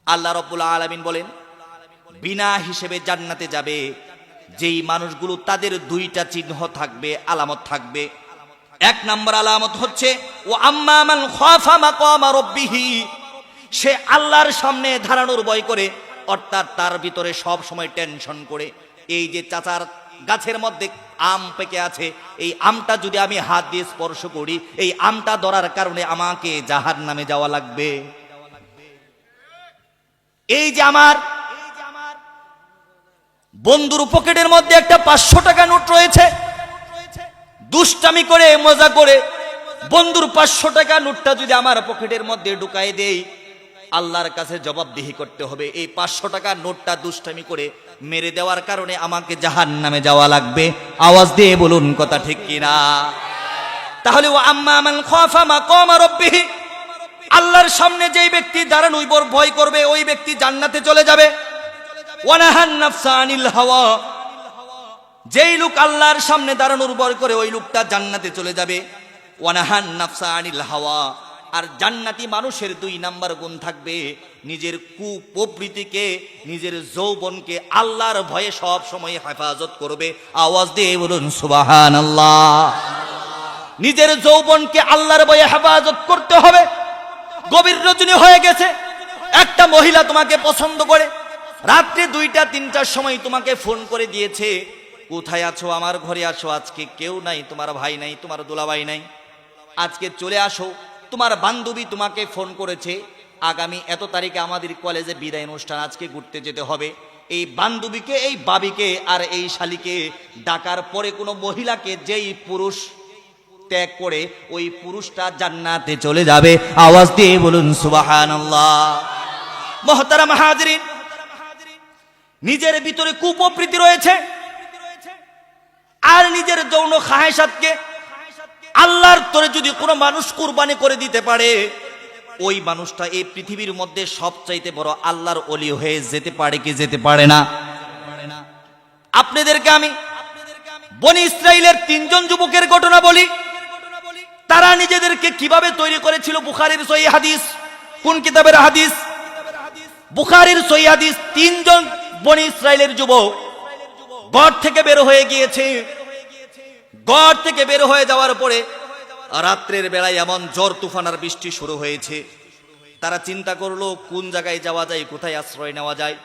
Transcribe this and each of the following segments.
আল্লাহ রাব্বুল আলামিন বলেন, বিনা হিসেবে জান্নাতে যাবে যেই মানুষগুলো, তাদের দুইটা চিহ্ন থাকবে, আলামত থাকবে। এক নম্বর আলামত হচ্ছে ও আম্মা মান খাফা মাকামা রাব্বিহি, সে আল্লাহর সামনে দাঁড়ানোর ভয় করে, অর্থাৎ তার ভিতরে সব সময় টেনশন করে, এই যে চাচার গাছের মধ্যে আম পেকে আছে, এই আমটা যদি আমি হাত দিয়ে স্পর্শ করি, এই আমটা ধরার কারণে আমাকে জাহান্নামে যাওয়া লাগবে। এই যে আমার বন্ধুর পকেটের মধ্যে একটা 500 টাকা নোট রয়েছে, দুষ্টামি করে মজা করে বন্ধুর 500 টাকা নোটটা যদি আমার পকেটের মধ্যে ঢুকাই দেই, আল্লাহর কাছে জবাবদিহি করতে হবে। এই 500 টাকা নোটটা দুষ্টামি করে মেরে দেওয়ার কারণে আমাকে জাহান্নামে যাওয়া লাগবে। আওয়াজ দিয়ে বলুন কথা ঠিক কিনা? তাহলে ও আম্মা মান খাফা মাকামা রাব্বিহি, আল্লাহর সামনে যেই ব্যক্তি দাঁড়ানোর ভয় করবে, ওই ব্যক্তি জান্নাতে চলে যাবে। ওয়া নাহান নাফসা আনিল হাওয়া, যেই লোক আল্লাহর সামনে দাঁড়ানোর ভয় করে, ওই লোকটা জান্নাতে চলে যাবে। ওয়া নাহান নাফসা আনিল হাওয়া, আর জান্নাতি মানুষের 2 নাম্বার গুণ থাকবে, নিজের কুপ্রবৃত্তিকে, নিজের যৌবনকে আল্লাহর ভয়ে সব সময় হেফাজত করবে। আওয়াজ দিয়ে বলুন সুবহানাল্লাহ। নিজের যৌবনকে আল্লাহর ভয়ে হেফাজত করতে হবে। গভীর রজনী হয়ে গেছে, একটা মহিলা তোমাকে পছন্দ করে, রাত্রে 2টা-3টার সময় তোমাকে ফোন করে দিয়েছে, কোথায় আছো, আমার ঘরে আসো, আজকে কেউ নাই, তোমার ভাই নাই, তোমার দুলাভাই নাই, আজকে চলে আসো। তোমার বান্ধবী তোমাকে ফোন করেছে, আগামী এত তারিখে আমাদের কলেজে বিদায় অনুষ্ঠান, আজকে ঘুরতে যেতে হবে। এই বান্ধবীকে, এই বাবিকে আর এই শালিকে ডাকার পরে কোনো মহিলাকে যেই পুরুষ ত্যাগ করে, ওই পুরুষটা জান্নাতে চলে যাবে। আওয়াজ দিয়ে বলুন সুবহানাল্লাহ। মুহতারাম হাজিরিন, নিজের ভিতরে কুপ্রবৃত্তি রয়েছে আর নিজের যৌন খায়েশাতকে আল্লাহর তরে যদি কোনো মানুষ কুরবানি করে দিতে পারে, ওই মানুষটা এই পৃথিবীর মধ্যে সবচাইতে বড় আল্লাহর ওলি হয়ে যেতে পারে কি যেতে পারে না? আপনাদেরকে আমি বনি ইসরাইলের 3 জন যুবকের ঘটনা বলি। তারা নিজেদেরকে কিভাবে তৈরি করেছিল। বুখারীর সহিহ হাদিস। কোন কিতাবের হাদিস? বুখারীর সহিহ হাদিস। 3 জন বনি ইসরাইলের যুবক ঘর থেকে বের হয়ে গিয়েছে। ঘর থেকে বের হয়ে যাওয়ার পরে রাত্রের বেলায় এমন ঝড় তুফান আর বৃষ্টি শুরু হয়েছে। তারা চিন্তা করলো কোন জায়গায় যাওয়া যায়, কোথায় আশ্রয় নেওয়া যায়।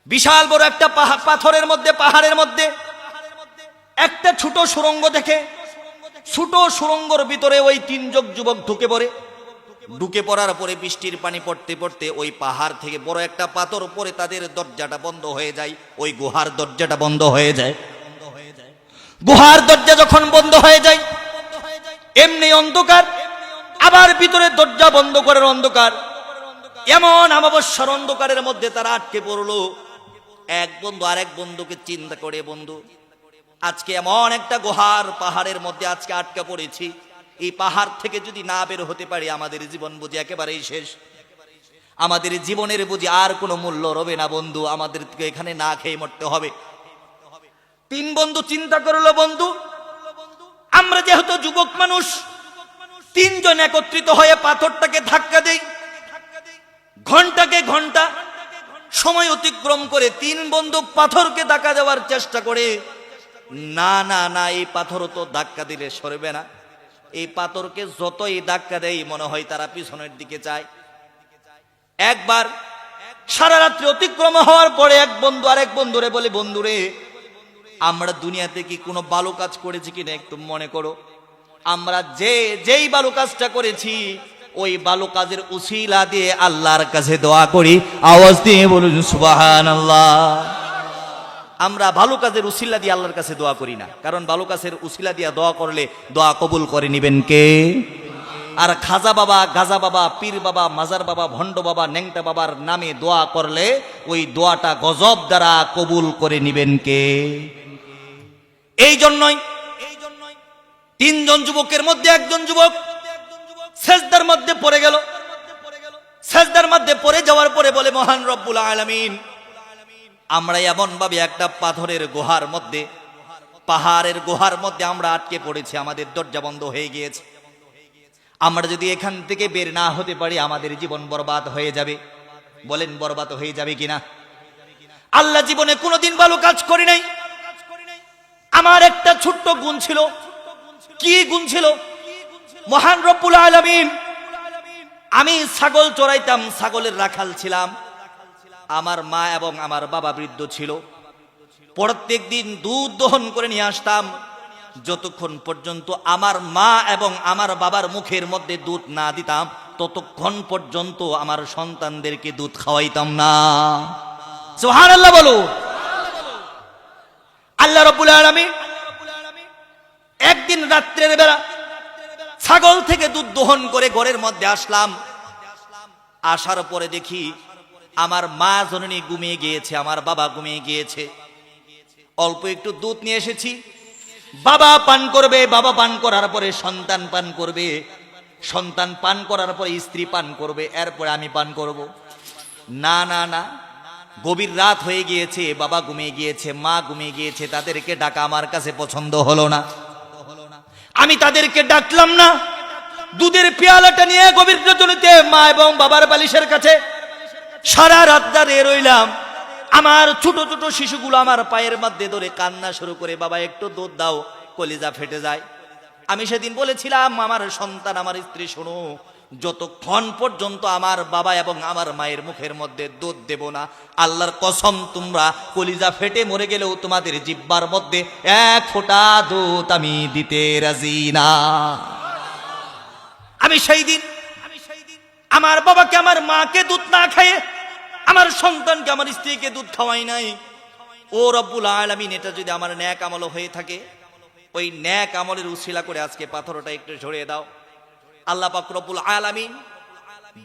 বিশাল বড় একটা পাথরের মধ্যে, পাহাড়ের মধ্যে একটা ছোট সুড়ঙ্গ দেখে, ছোট সুড়ঙ্গর ভিতরে ওই 3 জন যুবক ঢুকে পড়ে। ঢুকে পড়ার পরে বৃষ্টির পানি পড়তে পড়তে ওই পাহাড় থেকে বড় একটা পাথর পরে তাদের দরজাটা বন্ধ হয়ে যায়। ওই গুহার দরজাটা বন্ধ হয়ে যায়। গুহার দরজা যখন বন্ধ হয়ে যায়, এমনি অন্ধকার, আবার ভিতরে দরজা বন্ধ করার অন্ধকার, এমন অমাবস্যার অন্ধকারের মধ্যে তারা আটকে পড়লো। এক বন্ধু আরেক বন্ধুকে চিন্তা করে, বন্ধু আজকে এমন একটা গুহার পাহাড়ের মধ্যে আজকে আটকা পড়েছি, এই পাহাড় থেকে যদি না বের হতে পারি আমাদের জীবন বুঝি একেবারেই শেষ, আমাদের জীবনের বুঝি আর কোনো মূল্য রবে না বন্ধু, আমাদেরকে এখানে না খেয়ে মরতে হবে। 3 বন্ধু চিন্তা করলো, বন্ধু আমরা যেহেতু যুবক মানুষ, 3 জন একত্রিত হয়ে পাথরটাকে ধাক্কা দেই। ঘন্টাকে ঘন্টা সময় অতিক্রম করে 3 বন্ধু পাথরকে ধাক্কা দেওয়ার চেষ্টা করে। না না না, এই পাথর তো ধাক্কা দিলে সরবে না। এই পাথরকে যতই ধাক্কা দেয় মনে হয় তারা পিছনের দিকে যায়। একবার সারা রাত্রি অতিক্রম হওয়ার পরে এক বন্ধু আরেক বন্ধুরে বলে, বন্ধুরে আমরা দুনিয়াতে কি কোনো ভালো কাজ করেছি কিনা একটু মনে করো। আমরা যেই ভালো কাজটা করেছি, ওই ভালো কাজের উসিলা দিয়ে আল্লাহর কাছে দোয়া করি। আওয়াজ দিয়ে বলুন সুবহানাল্লাহ। আমরা ভালো কাজের উসিলা দিয়ে আল্লাহর কাছে দোয়া করি না, কারণ ভালো কাজের উসিলা দিয়ে দোয়া করলে দোয়া কবুল করে নিবেন কে? আর খাজা বাবা, গাজা বাবা, পীর বাবা, মাজার বাবা, ভণ্ড বাবা, ন্যাংটা বাবার নামে দোয়া করলে ওই দোয়াটা গজব দ্বারা কবুল করে নিবেন কে? এই জন্যই 3 জন যুবকের মধ্যে একজন যুবক সেজদার মধ্যে পড়ে গেল। সেজদার মধ্যে পড়ে যাওয়ার পরে বলে, মহান রব্বুল আলামিন, আমরা এমন ভাবে একটা পাথরের গুহার মধ্যে, পাহাড়ের গুহার মধ্যে আমরা আটকে পড়েছি, আমাদের দরজা বন্ধ হয়ে গিয়েছে। আমরা যদি এখান থেকে বের না হতে পারি আমাদের জীবন বরবাদ হয়ে যাবে। বলেন বরবাদ হয়ে যাবে কিনা? আল্লাহ জীবনে কোনোদিন ভালো কাজ করি নাই। আমার একটা ছোট্ট গুণ ছিল। কি গুণ ছিল? মহান রব্বুল আলামিন, আমি ছাগল চড়াইতাম, ছাগলের রাখাল ছিলাম। আমার মা এবং আমার বাবা বৃদ্ধ ছিল। প্রত্যেক দিন দুধ দহন করে নিয়ে আসতাম। যতক্ষণ পর্যন্ত আমার মা এবং আমার বাবার মুখের মধ্যে দুধ না দিতাম, ততক্ষণ পর্যন্ত আমার সন্তানদেরকে দুধ খাওয়াইতাম না। সুবহানাল্লাহ বলো। আল্লাহ রাব্বুল আলামিন একদিন রাত্রের বেলা ছাগল থেকে দুধ দহন করে ঘরের মধ্যে আসলাম। আসার পরে দেখি আমার মা জননী ঘুমিয়ে গিয়েছে, আমার বাবা ঘুমিয়ে গিয়েছে। অল্প একটু দুধ নিয়ে এসেছি, বাবা পান করবে, বাবা পান করার পরে সন্তান পান করবে, সন্তান পান করার পরে স্ত্রী পান করবে, এরপরে আমি পান করব। না না না, গভীর রাত হয়ে গিয়েছে, বাবা ঘুমিয়ে গিয়েছে, মা ঘুমিয়ে গিয়েছে, তাদেরকে ডাকা আমার কাছে পছন্দ হলো না। আমি তাদেরকে ডাকলাম না। দুধের পেয়ালাটা নিয়ে গভীর রজনীতে মা এবং বাবার বালিশের কাছে সারা রাত দাঁড়িয়ে রইলাম। আমার ছোট ছোট শিশুগুলো আমার পায়ের মধ্যে ধরে কান্না শুরু করে, বাবা একটু দুধ দাও, কলিজা ফেটে যায়। আমি সেদিন বলেছিলাম, আমার সন্তান, আমার স্ত্রী, শোনো, যতক্ষণ পর্যন্ত আমার বাবা এবং আমার মায়ের মুখের মধ্যে দুধ দেব না, আল্লাহর কসম তোমরা কলিজা ফেটে মরে গেলেও তোমাদের জিহ্বার মধ্যে এক ফোঁটা দুধ আমি দিতে রাজি না। আমি সেই দিন আমার বাবাকে, আমার মাকে দুধ না খাইয়ে আমার সন্তানকে, আমার স্ত্রীকে দুধ খাওয়াই নাই। ও রব্বুল আলামিন, এটা যদি আমার ন্যাক আমল হয়ে থাকে, ওই ন্যাক আমলের উসিলা করে আজকে পাথরটা একটু ঝরিয়ে দাও। আল্লাহ পাক রব্বুল আলামিন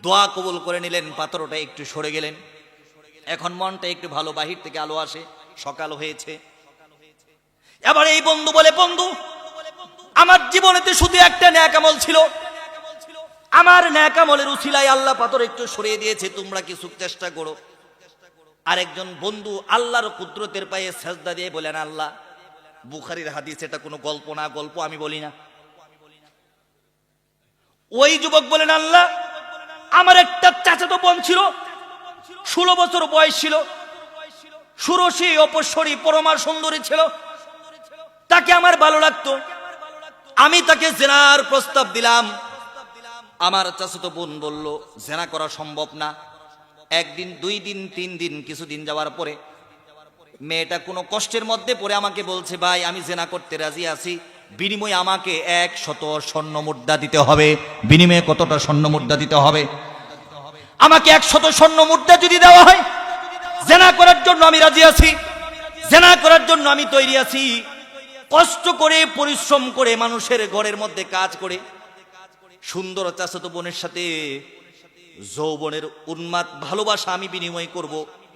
দোয়া কবুল করে নিলেন, পাথরটা একটু সরে গেলেন। এখন মনটা একটু ভালো, বাহির থেকে আলো আসে, সকাল হয়েছে। এবার এই বন্ধু বলে, বন্ধু, আমার জীবনেতে শুধু একটা ন্যাক আমল ছিল, আমার ন্যাক আমলের উসিলায় আল্লাহ পাথর একটু সরিয়ে দিয়েছে, তোমরা কিছু চেষ্টা করো। আরেকজন বন্ধু আল্লাহর কুদরতের পায়ে সেজদা দিয়ে বলেন, আল্লাহ, বুখারীর হাদিস, এটা কোনো গল্প না, গল্প আমি বলি না। ওই যুবক বলেন, আল্লাহ, আমার একটা চাচাতো বোন ছিল, 16 বছর বয়স ছিল, সুরসী, অপস্বরী, পরমার সুন্দরী ছিল। তাকে আমার ভালো লাগতো, আমি তাকে জেনার প্রস্তাব দিলাম। আমার চাচাতো বোন বলল, জেনা করা সম্ভব না। একদিন, 2 দিন, 3 দিন, কিছুদিন যাওয়ার পরে মেয়েটা কোনো কষ্টের মধ্যে পড়ে আমাকে বলছে, ভাই, আমি জেনা করতে রাজি আছি, বিনিময়ে আমাকে 100 স্বর্ণ মুদ্রা দিতে হবে। বিনিময়ে কতটা স্বর্ণ মুদ্রা দিতে হবে? আমাকে 100 স্বর্ণ মুদ্রা যদি দেওয়া হয়, জেনা করার জন্য আমি রাজি আছি, জেনা করার জন্য আমি তৈরি আছি। কষ্ট করে, পরিশ্রম করে, মানুষের ঘরের মধ্যে কাজ করে সুন্দর চাচাতো বোনের সাথে যৌবনের উন্মাদ ভালোবাসা আমি বিনিময় করব।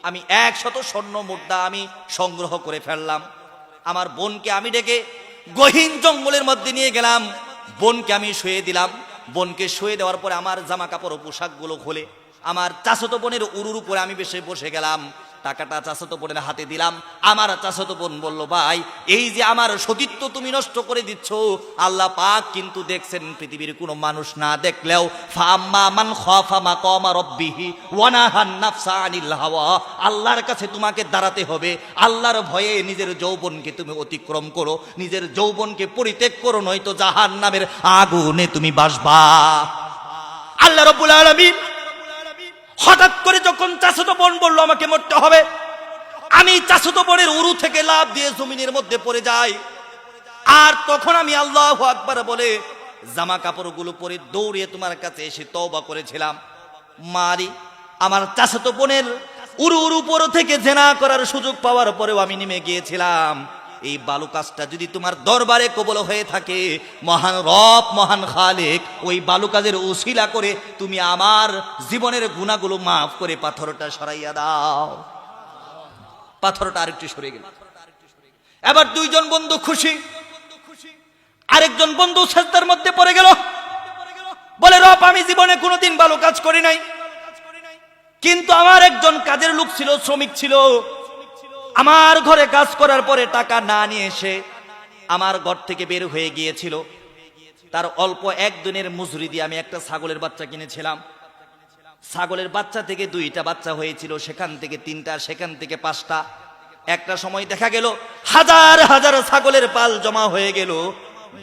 আমি 100 স্বর্ণ মুদ্রা আমি সংগ্রহ করে ফেললাম। আমার বোনকে আমি ডেকে গহীন জঙ্গলের মধ্যে নিয়ে গেলাম। বোনকে আমি শুয়ে দিলাম। বোনকে শুয়ে দেওয়ার পরে আমার জামা কাপড় ও পোশাকগুলো খুলে আমার চাচাতো বোনের উরুর উপরে আমি বসে গেলাম। টাকাটা চাচাতো বোনের হাতে দিলাম। আমার চাচাতো বোন বলল, ভাই, এই যে আমার সতীত্ব তুমি নষ্ট করে দিচ্ছ, আল্লাহ পাক কিন্তু দেখছেন, পৃথিবীর কোনো মানুষ না দেখলেও, ফাম্মা মান খাফা মাকামা রাব্বিহি ওয়া নাহান নাফসা আনিল হাওয়া, আল্লাহর কাছে তোমাকে দাঁড়াতে হবে। আল্লাহর ভয়ে নিজের যৌবনকে তুমি অতিক্রম করো, নিজের যৌবনকে পরিত্যাগ করো, নয়তো জাহান্নামের আগুনে তুমি বাসবা। আল্লাহ রাব্বুল আলামিন হঠাৎ করে যখন চাচাতো বোন বলল আমাকে মরতে হবে, আমি চাচাতো বোনের উরু থেকে লাফ দিয়ে জমিনের মধ্যে পড়ে যাই। আর তখন আমি আল্লাহু আকবার বলে জামা কাপড়গুলো পরে দৌড়িয়ে তোমার কাছে এসে তওবা করেছিলাম। মারি, আমার চাচাতো বোনের উরুর উপর থেকে জেনা করার সুযোগ পাওয়ার পরেও আমি নেমে গিয়েছিলাম। এই বালু কাজটা যদি তোমার দরবারে কবুল হয়ে থাকে, মহান রব, মহান খালেক, ওই বালু কাজের উসিলা করে তুমি আমার জীবনের গুনাহগুলো মাফ করে পাথরটা সরাইয়া দাও। পাথরটা আরেকটু সরে গেল। এবার 2 জন বন্ধু খুশি। আরেকজন বন্ধু সেজদার মধ্যে পড়ে গেল, বলে, রব, আমি জীবনে কোনোদিন ভালো কাজ করি নাই, কিন্তু আমার একজন কাজের লোক ছিল, শ্রমিক ছিল, আমার ঘরে কাজ করার পরে টাকা না নিয়ে এসে আমার ঘর থেকে বের হয়ে গিয়েছিল। তার অল্প 1 দিনের মজুরি দিয়ে আমি একটা ছাগলের বাচ্চা কিনেছিলাম। ছাগলের বাচ্চা থেকে 2টা বাচ্চা হয়েছিল, সেখান থেকে 3টা, সেখান থেকে 5টা। একটা সময় দেখা গেল হাজার হাজার ছাগলের পাল জমা হয়ে গেল।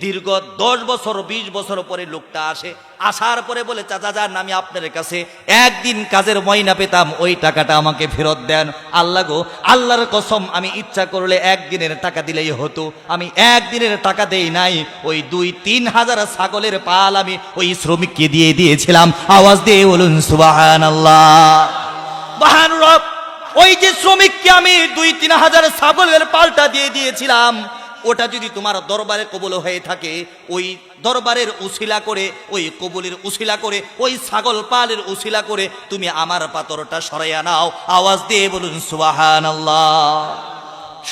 দীর্ঘ 10 বছর 20 বছর পরে লোকটা আসে, আসার পরে বলে, চাচা যান, আমি আপনার কাছে একদিন কাজের ময়না পেতাম, ওই টাকাটা আমাকে ফেরত দেন। আল্লাহ গো, আল্লাহর কসম, আমি ইচ্ছা করলে একদিনের টাকা দিলেই হতো, আমি একদিনের টাকা দেই নাই। ওই 2-3 হাজার ছাগলের পাল আমি ওই শ্রমিককে দিয়ে দিয়েছিলাম। আওয়াজ দিয়ে বলুন সুবহানাল্লাহ। মহানুরব, ওই যে শ্রমিককে আমি 2-3 হাজার ছাগলের পালটা দিয়ে দিয়েছিলাম, ওটা যদি তোমার দরবারে কবুল হয়ে থাকে, ওই দরবারের উসিলা করে, ওই কবুলের উসিলা করে, ওই ছাগল পালের উসিলা করে তুমি আমার পাথরটা সরাইয়া নাও। আওয়াজ দিয়ে বলুন সুবহানাল্লাহ।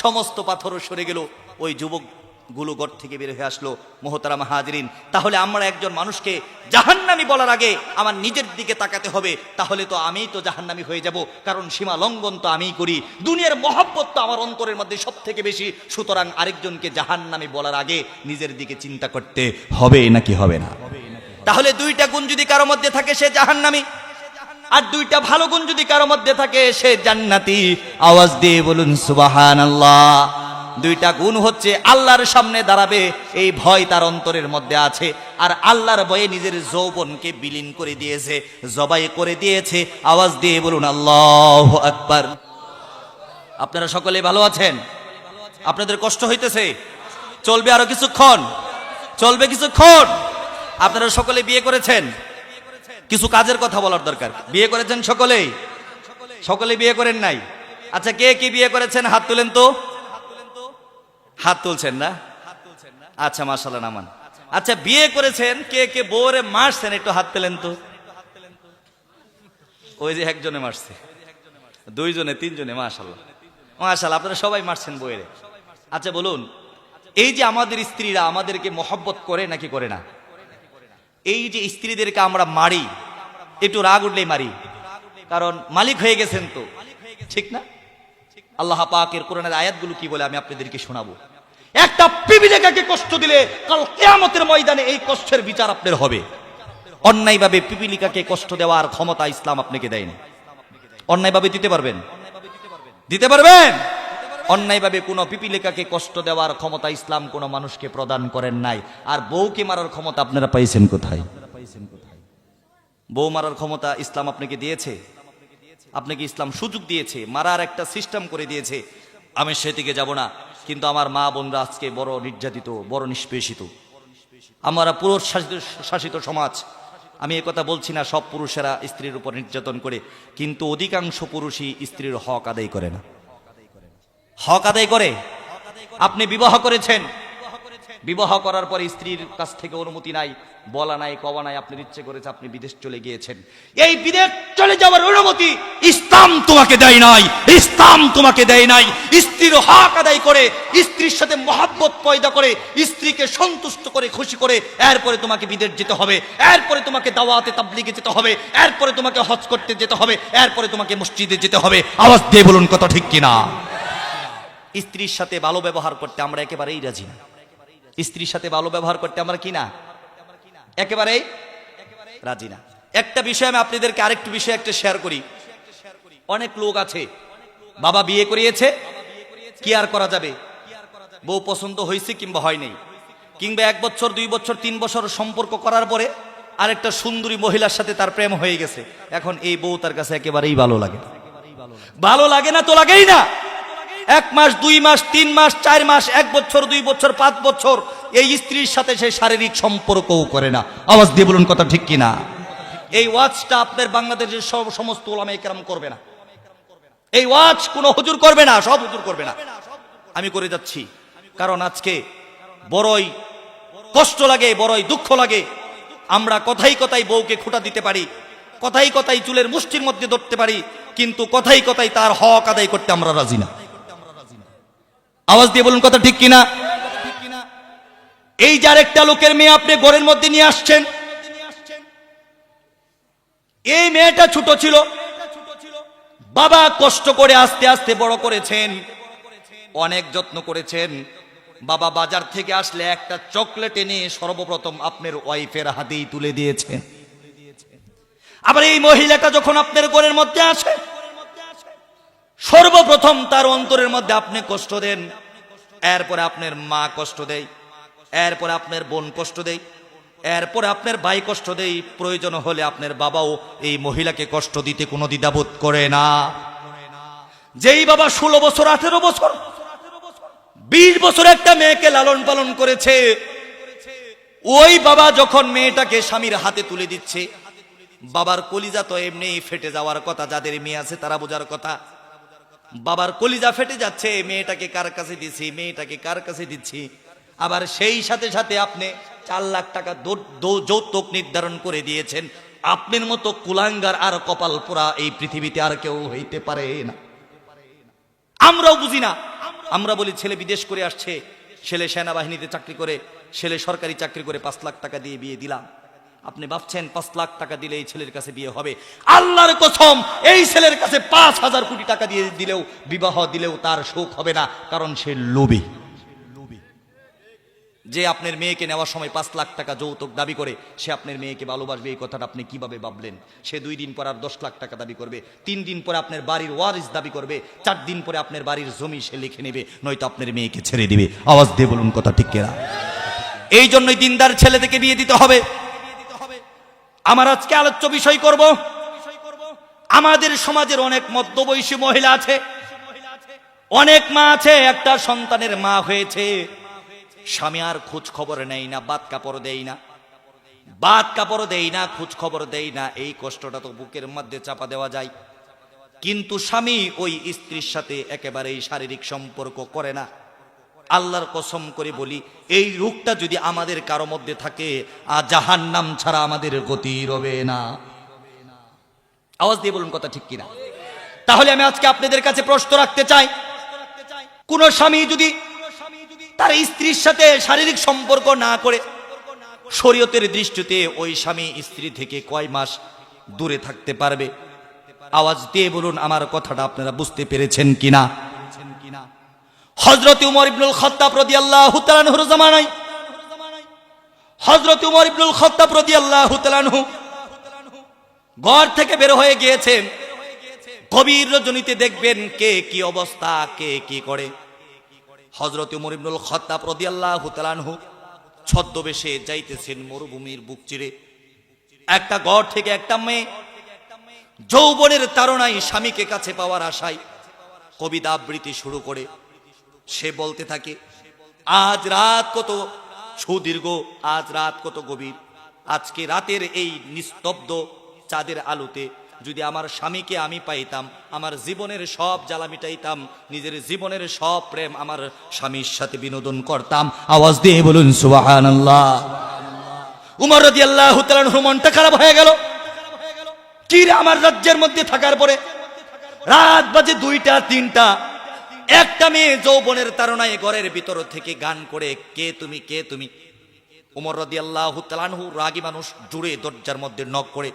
সমস্ত পাথর সরে গেল, ওই যুবকগুলো ঘর থেকে বের হয়ে আসলো। মুহতারাম হাজিরিন, তাহলে আমরা একজন মানুষকে জাহান্নামী বলার আগে আমার নিজের দিকে তাকাতে হবে, তাহলে তো আমিই তো জাহান্নামী হয়ে যাব, কারণ সীমা লঙ্ঘন তো আমিই করি। দুনিয়ার মহব্বত তো আমার অন্তরের মধ্যে সব থেকে বেশি, সুতরাং আরেকজনকে জাহান্নামী বলার আগে নিজের দিকে চিন্তা করতে হবে নাকি হবে না? তাহলে 2টা গুণ যদি কারো মধ্যে থাকে সে জাহান্নামী, আর 2টা ভালো গুণ যদি কারো মধ্যে থাকে সে জান্নাতি। আওয়াজ দিয়ে বলুন সুবহানাল্লাহ। 2টা গুণ হচ্ছে আল্লাহর সামনে দাঁড়াবে এই ভয় তার অন্তরের মধ্যে আছে, আর আল্লাহর ভয়ে নিজের যৌবনকে বিলীন করে দিয়েছে, জবাই করে দিয়েছে। আওয়াজ দিয়ে বলুন আল্লাহু আকবার। আপনারা সকলে ভালো আছেন? আপনাদের কষ্ট হইতেছে? চলবে আরো কিছুক্ষণ? চলবে কিছুক্ষণ? আপনারা সকলে বিয়ে করেছেন? কিছু কাজের কথা বলার দরকার। বিয়ে করেছেন সকলেই? সকলে বিয়ে করেন নাই? আচ্ছা, কে কি বিয়ে করেছেন হাত তুলেন তো। হাত তুলছেন না? আচ্ছা, মাশাআল্লাহ, নামান। আচ্ছা, বিয়ে করেছেন, কে কে বউরে মারছেন একটু হাত তুলেন তো। ওই যে একজনে মারছে, 2 জনে 3 জনে, মাশাআল্লাহ মাশাআল্লাহ, আপনারা সবাই মারছেন বউরে। আচ্ছা বলুন, এই যে আমাদের স্ত্রীরা আমাদেরকে মহব্বত করে নাকি করে না? এই যে স্ত্রীদেরকে আমরা মারি, একটু রাগ উঠলেই মারি, কারণ মালিক হয়ে গেছেন তো, ঠিক না? আল্লাহ পাকের কোরআনের আয়াতগুলো কি বলে আমি আপনাদেরকে শোনাবো। একটা পিপিলিকাকে কষ্ট দিলে কাল কিয়ামতের ময়দানে এই কষ্টের বিচার আপনার হবে। অন্যায়ভাবে পিপিলিকাকে কষ্ট দেওয়ার ক্ষমতা ইসলাম আপনাকে দেয়নি। অন্যায়ভাবে দিতে পারবেন? দিতে পারবেন? অন্যায়ভাবে কোনো পিপিলিকাকে কষ্ট দেওয়ার ক্ষমতা ইসলাম কোনো মানুষকে প্রদান করেন নাই। আর বউকে মারার ক্ষমতা আপনারা পাইছেন কোথায়? বউ মারার ক্ষমতা ইসলাম আপনাকে দিয়েছে? আপনাকে ইসলাম সুযোগ দিয়েছে, মারার একটা সিস্টেম করে দিয়েছে। আমি সেদিকে যাব না, কিন্তু আমার মা বোনরা আজকে বড় নির্যাতিত, বড় নিষ্পেষিত। আমরা পুরুষ শাসিত সমাজ। আমি একথা বলছি না সব পুরুষেরা স্ত্রীর উপর নির্যাতন করে, কিন্তু অধিকাংশ পুরুষই স্ত্রীর হক আদায় করে না। হক আদায় করে। আপনি বিবাহ করেছেন, বিবাহ করার পরে স্ত্রীর কাছ থেকে অনুমতি নাই, বলা নাই, কওয়া নাই, আপনার ইচ্ছে করেছে আপনি বিদেশ চলে গিয়েছেন। এই বিদেশ চলে যাওয়ার অনুমতি ইসলাম তোমাকে দেয় নাই, ইসলাম তোমাকে দেয় নাই। স্ত্রীর হক আদায় করে, স্ত্রীর সাথে মহব্বত পয়দা করে, স্ত্রীকে সন্তুষ্ট করে, খুশি করে, এরপরে তোমাকে বিদেশ যেতে হবে, এরপরে তোমাকে দাওয়াতে তাবলীগে যেতে হবে, এরপরে তোমাকে হজ করতে যেতে হবে, এরপরে তোমাকে মসজিদে যেতে হবে। আওয়াজ দিয়ে বলুন কথা ঠিক কিনা? স্ত্রীর সাথে ভালো ব্যবহার করতে আমরা একেবারেই রাজি না। স্ত্রীর সাথে ভালো ব্যবহার করতে আমরা কি না, একেবারেই রাজি না। একটা বিষয় আমি আপনাদেরকে আরেকটু বিষয় একটা শেয়ার করি। অনেক লোক আছে, বাবা বিয়ে করিয়েছে, কি আর করা যাবে, বউ পছন্দ হয়েছে কিংবা হয় নাই, কিংবা 1 বছর 2 বছর 3 বছর সম্পর্ক করার পরে আরেকটা সুন্দরী মহিলার সাথে তার প্রেম হয়ে গেছে। এখন এই বউ তার কাছে একেবারেই ভালো লাগে। ভালো লাগে না তো লাগেই না। 1 মাস 2 মাস 3 মাস 4 মাস 1 বছর 2 বছর 5 বছর এই স্ত্রীর সাথে সে শারীরিক সম্পর্কও করে না। আওয়াজ দিয়ে বলুন কথা ঠিক কিনা? এই ওয়াজটা আপনার বাংলাদেশের সমস্ত উলামায়ে কেরাম করবে না। এই ওয়াজ কোনো হুজুর করবে না, সব হুজুর করবে না, আমি করে যাচ্ছি। কারণ আজকে বড়ই কষ্ট লাগে, বড়ই দুঃখ লাগে। আমরা কথাই কথাই বউকে খোঁটা দিতে পারি, কথাই কথাই চুলের মুষ্টির মধ্যে ধরতে পারি, কিন্তু কথাই কথাই তার হক আদায় করতে আমরা রাজি না। আওয়াজ দিয়ে বলুন কথা ঠিক কিনা? এই যার একটা লোকের মেয়ে আপনি ঘরের মধ্যে নিয়ে আসছেন, এই মেয়েটা ছোট ছিল, বাবা কষ্ট করে আস্তে আস্তে বড় করেছেন, অনেক যত্ন করেছেন। বাবা বাজার থেকে আসলে একটা চকলেট এনে সর্বপ্রথম আপনার ওয়াইফের হাতেই তুলে দিয়েছেন। আবার এই মহিলাটা যখন আপনার ঘরের মধ্যে আসে, সর্বপ্রথম তার অন্তরের মধ্যে আপনি কষ্ট দেন, এরপরে আপনার মা কষ্ট দেয়, এরপরে আপনার বোন কষ্ট দেয়, এরপরে আপনার ভাই কষ্ট দেয়, প্রয়োজন হলে আপনার বাবাও এই মহিলাকে কষ্ট দিতে কোনো দ্বিধাবোধ করে না। যেই বাবা 16 বছর 18 বছর 20 বছর একটা মেয়েকে লালন পালন করেছে, ওই বাবা যখন মেয়েটাকে স্বামীর হাতে তুলে দিচ্ছে, বাবার কলিজা তো এমনি ফেটে যাওয়ার কথা, যাদের মেয়ে আছে তারা বোঝার কথা। বাবার কলিজা ফেটে যাচ্ছে, মেয়েটাকে কার কাছে দিচ্ছি, মেয়েটাকে কার কাছে দিচ্ছি। আবার সেই সাথে সাথে আপনি 4 লাখ টাকা যৌতুক নির্ধারণ করে দিয়েছেন। আপনার মতো কুলাঙ্গার আর কপাল পোড়া এই পৃথিবীতে আর কেউ হইতে পারে না। আমরাও বুঝি না, আমরা বলি ছেলে বিদেশ করে আসছে, ছেলে সেনাবাহিনীতে চাকরি করে, ছেলে সরকারি চাকরি করে 5 লাখ টাকা দিয়ে বিয়ে দিলাম। আপনি ভাবছেন 5 লাখ টাকা দিলে এই ছেলের কাছে বিয়ে হবে? আল্লাহর কসম, এই ছেলের কাছে 5,000 কোটি টাকা দিয়ে দিলেও, বিবাহ দিলেও তার সুখ হবে না, কারণ সে লোভী। যে আপনার মেয়েকে নেওয়ার সময় 5 লাখ টাকা যৌতুক দাবি করে, সে আপনার মেয়েকে ভালোবাসবে এই কথাটা আপনি কিভাবে ভাবলেন? সে 2 দিন পর আর 10 লাখ টাকা দাবি করবে, 3 দিন পরে আপনার বাড়ির ওয়ারিস দাবি করবে, 4 দিন পরে আপনার বাড়ির জমি সে লিখে নেবে, নয়তো আপনার মেয়েকে ছেড়ে দিবে। আওয়াজ দিয়ে বলুন কথা ঠিক কিনা? এই জন্যই দিনদার ছেলে থেকে বিয়ে দিতে হবে। আমার আজকে আলোচ্য বিষয় করব, আমাদের সমাজের অনেক মধ্যবয়সী মহিলা আছে, অনেক মা আছে, একটা সন্তানের মা হয়েছে, স্বামী আর খোঁজ খবর নেই না, বাত কাপড় দেই না, বাত কাপড় দেই না, খোঁজ খবর দেই না। এই কষ্টটা তো বুকের মধ্যে চাপা দেওয়া যায়, কিন্তু স্বামী ওই স্ত্রীর সাথে একেবারেই শারীরিক সম্পর্ক করে না। আল্লাহর কসম করে বলি, এই রোগটা যদি আমাদের কারো মধ্যে থাকে, জাহান্নাম ছাড়া আমাদের গতি রবে না। আওয়াজ দিয়ে বলুন কথা ঠিক কিনা? তাহলে আমি আজকে আপনাদের কাছে প্রশ্ন রাখতে চাই, কোন স্বামী যদি তার স্ত্রীর সাথে শারীরিক সম্পর্ক না করে, শরীয়তের দৃষ্টিতে ওই স্বামী স্ত্রী থেকে কয় মাস দূরে থাকতে পারবে? আওয়াজ দিয়ে বলুন আমার কথাটা আপনারা বুঝতে পেরেছেন কিনা? হযরত উমর ইবনুল খাত্তাব রাদিয়াল্লাহু তাআলা আনহুর জামানায়, হযরত উমর ইবনুল খাত্তাব রাদিয়াল্লাহু তাআলা আনহু ঘর থেকে বের হয়ে গিয়েছেন, গভীর রজনীতে দেখবেন কে কি অবস্থা, কে কি করে। হযরত উমর ইবনুল খাত্তাব রাদিয়াল্লাহু তাআলা আনহু ছদ্মবেশে যাইতেছেন মরুভূমির বুক চিরে। একটা ঘর থেকে একটা মেয়ে যৌবনের তাড়নায় স্বামীকে কাছে পাওয়ার আশায় কবিতা আবৃত্তি শুরু করে। সে বলতে থাকে, আজ রাত কত সুদীর্ঘ, আজ রাত কত গভীর, আজকে রাতের এই নিস্তব্ধ চাঁদের আলোতে যদি আমার স্বামীকে আমি পাইতাম, আমার জীবনের সব জ্বালা মিটাইতাম, নিজের জীবনের সব প্রেম আমার স্বামীর সাথে বিনোদন করতাম। আওয়াজ দিয়ে বলুন সুবহানাল্লাহ। উমর রাদিয়াল্লাহু তাআলা আনহু মনটা খারাপ হয়ে গেল। কি রে, আমার রাজ্যের মধ্যে থাকার পরে রাত বাজে 2টা 3টা, একটা মেয়ে যৌবনের তাড়নায় ঘরের ভিতর থেকে গান করে, কে তুমি, কে তুমি। উমর রাদিয়াল্লাহু তাআলা আনহু রাগী মানুষ, জুড়ে দরজার মধ্যে নক করে,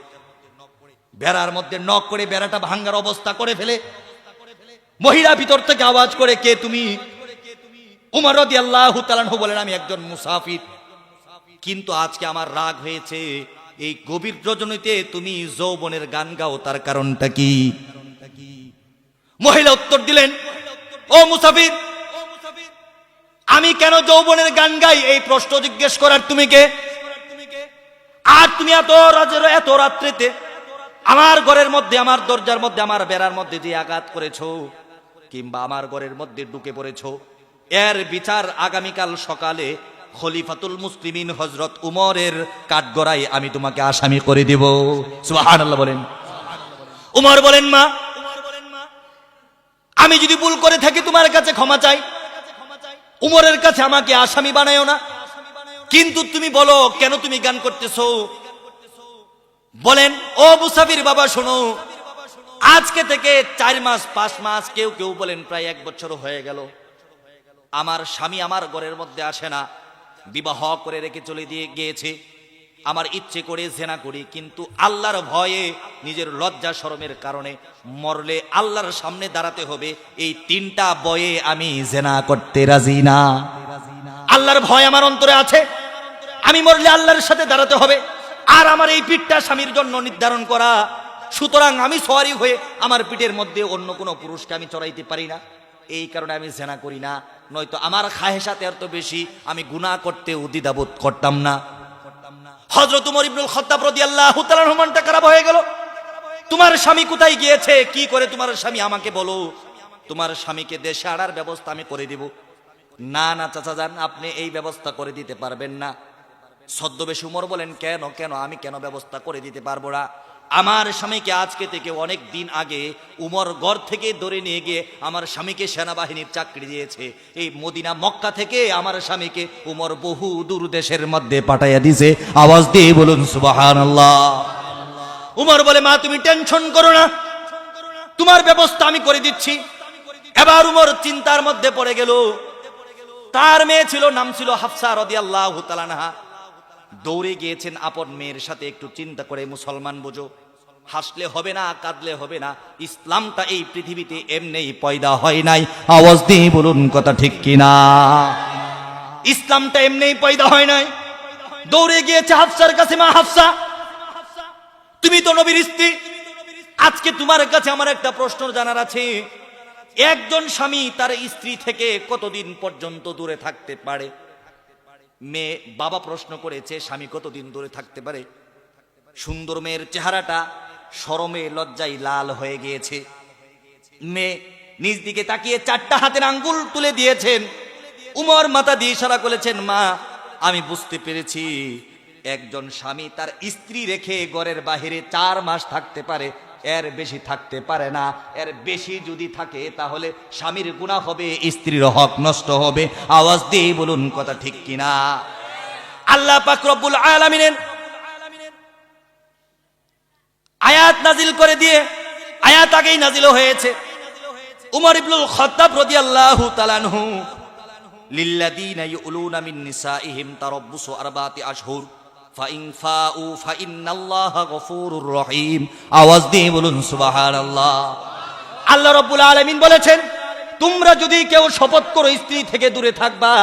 বেড়ার মধ্যে নক করে বেড়াটা ভাঙ্গার অবস্থা করে ফেলে। মহিলা ভিতর থেকে আওয়াজ করে, কে তুমি? উমর রাদিয়াল্লাহু তাআলা আনহু বলেন, আমি একজন মুসাফির, কিন্তু আজকে আমার রাগ হয়েছে, এই গভীর রজনীতে তুমি যৌবনের গান গাও, তার কারণটা কি? মহিলা উত্তর দিলেন, ও মুসাফির, আমি কেন যৌবনের গান গাই এই প্রশ্ন জিজ্ঞেস করার তুমি কে? আর তুমি এত রাত্রিতে আমার ঘরের মধ্যে, আমার দরজার মধ্যে, আমার বেড়ার মধ্যে যে আঘাত করেছো, কিংবা আমার ঘরের মধ্যে ঢুকে পড়েছো, এর বিচার আগামীকাল সকালে খলিফাতুল মুসলিমিন হযরত উমরের কাঠগড়ায় আমি তোমাকে আসামি করে দেব। সুবহানাল্লাহ বলেন। উমর বলেন, মা, আমি যদি ভুল করে থাকি তোমার কাছে ক্ষমা চাই, উমরের কাছে আমাকে আসামি বানায়ো না, কিন্তু তুমি বলো কেন তুমি গান করতেছো? বলেন, ও মুসাফির বাবা শোনো, আজকে থেকে 4 মাস 5 মাস, কেউ কেউ বলেন প্রায় 1 বছর হয়ে গেল, আমার স্বামী আমার ঘরের মধ্যে আসে না, বিবাহ করে রেখে চলে দিয়ে গিয়েছে। আমার ইচ্ছে করে জেনা করি, কিন্তু আল্লাহর ভয়ে, নিজের লজ্জা শরমের কারণে মরলে আল্লাহর সামনে দাঁড়াতে হবে, এই 3টা বয়ে আমি জেনা করতে রাজি না। আল্লাহর ভয় আমার অন্তরে আছে, আমি মরলে আল্লাহর সাথে দাঁড়াতে হবে, আর আমার এই পিঠটা স্বামীর জন্য নির্ধারণ করা, সুতরাং আমি সওয়ারি হয়ে আমার পিঠের মধ্যে অন্য কোনো পুরুষকে আমি চড়াইতে পারি না, এই কারণে আমি জেনা করি না, নয়তো আমার খাহেসাত এত বেশি আমি গুনাহ করতে দ্বিধাবোধ করতাম না। হযরত উমর ইবনুল খাত্তাব রাদিয়াল্লাহু তাআলা আনহু মনটা খারাপ হয়ে গেল। তোমার স্বামী কোথায় গিয়েছে, কি করে তোমার স্বামী আমাকে বলো, তোমার স্বামীকে দেশে আনার ব্যবস্থা আমি করে দিব। না না চাচা যান, আপনি এই ব্যবস্থা করে দিতে পারবেন না। ছদ্মবেশী উমর বলেন, কেন কেন আমি কেন ব্যবস্থা করে দিতে পারবো না? আমার স্বামীকে আজকে থেকে অনেক দিন আগে উমর ঘর থেকে ধরে নিয়ে গিয়ে আমার স্বামীকে সেনাবাহিনীর চাকরি দিয়েছে। এই মদিনা মক্কা থেকে আমার স্বামীকে উমর বহু দূর দেশের মধ্যে পাঠাইয়া দিয়েছে। আওয়াজ দিয়ে বলুন সুবহানাল্লাহ। উমর বলে, মা তুমি টেনশন করো না, তোমার ব্যবস্থা আমি করে দিচ্ছি। এবার উমর চিন্তার মধ্যে পড়ে গেল। তার মেয়ে ছিল, নাম ছিল হাফসা রাদিয়াল্লাহু তাআলা আনহা। দৌড়ে গিয়েছেন আপন মেয়ের সাথে, একটু চিন্তা করে মুসলমান বুঝো, হাসলে হবে না, কাঁদলে হবে না। ইসলামটা এই পৃথিবীতে এমনি পয়দা হয় নাই। আওয়াজ দিয়ে বলুন কথা ঠিক কিনা? ইসলামটা এমনি পয়দা হয় নাই। দৌড়ে গিয়েছে হাফসার কাছে, মা হাফসা তুমি তো নবীর স্ত্রী, আজকে তোমার কাছে আমার একটা প্রশ্ন জানার আছে। একজন স্বামী তার স্ত্রী থেকে কতদিন পর্যন্ত দূরে থাকতে পারে? মেয়ে বাবা প্রশ্ন করেছে, স্বামী কতদিন দূরে থাকতে পারে? সুন্দর মেয়ের চেহারাটা শরমে লজ্জায় লাল হয়ে গিয়েছে। মেয়ে নিজ দিকে তাকিয়ে চারটা হাতের আঙ্গুল তুলে দিয়েছেন। উমর মাথা দিয়ে ইশারা করেছেন, মা আমি বুঝতে পেরেছি, একজন স্বামী তার স্ত্রী রেখে ঘরের বাহিরে 4 মাস থাকতে পারে, এর বেশি থাকতে পারে না। এর বেশি যদি থাকে তাহলে স্বামীর গুনাহ হবে, স্ত্রীর হক নষ্ট হবে। আওয়াজ দিয়ে বলুন কথা ঠিক কিনা? আল্লাহ পাক রব্বুল আলামিনের আয়াত নাজিল করে দিয়ে, আয়াত আগেই নাজিল হয়েছে। উমর ইবনুল খাত্তাব রাদিয়াল্লাহু তাআলা আনহু, লিল্লাযীনা ইউলুনা মিন নিসাইহিম তারাব্বুসু 4 আশহুর ফাইন ফাউ ফাইন্নাল্লাহা গফুরুর রহিম। আওয়াজ দিয়ে বলুন সুবহানাল্লাহ। আল্লাহ রাব্বুল আলামিন বলেছেন, তোমরা যদি কেউ শপথ করো স্ত্রী থেকে দূরে থাকবা,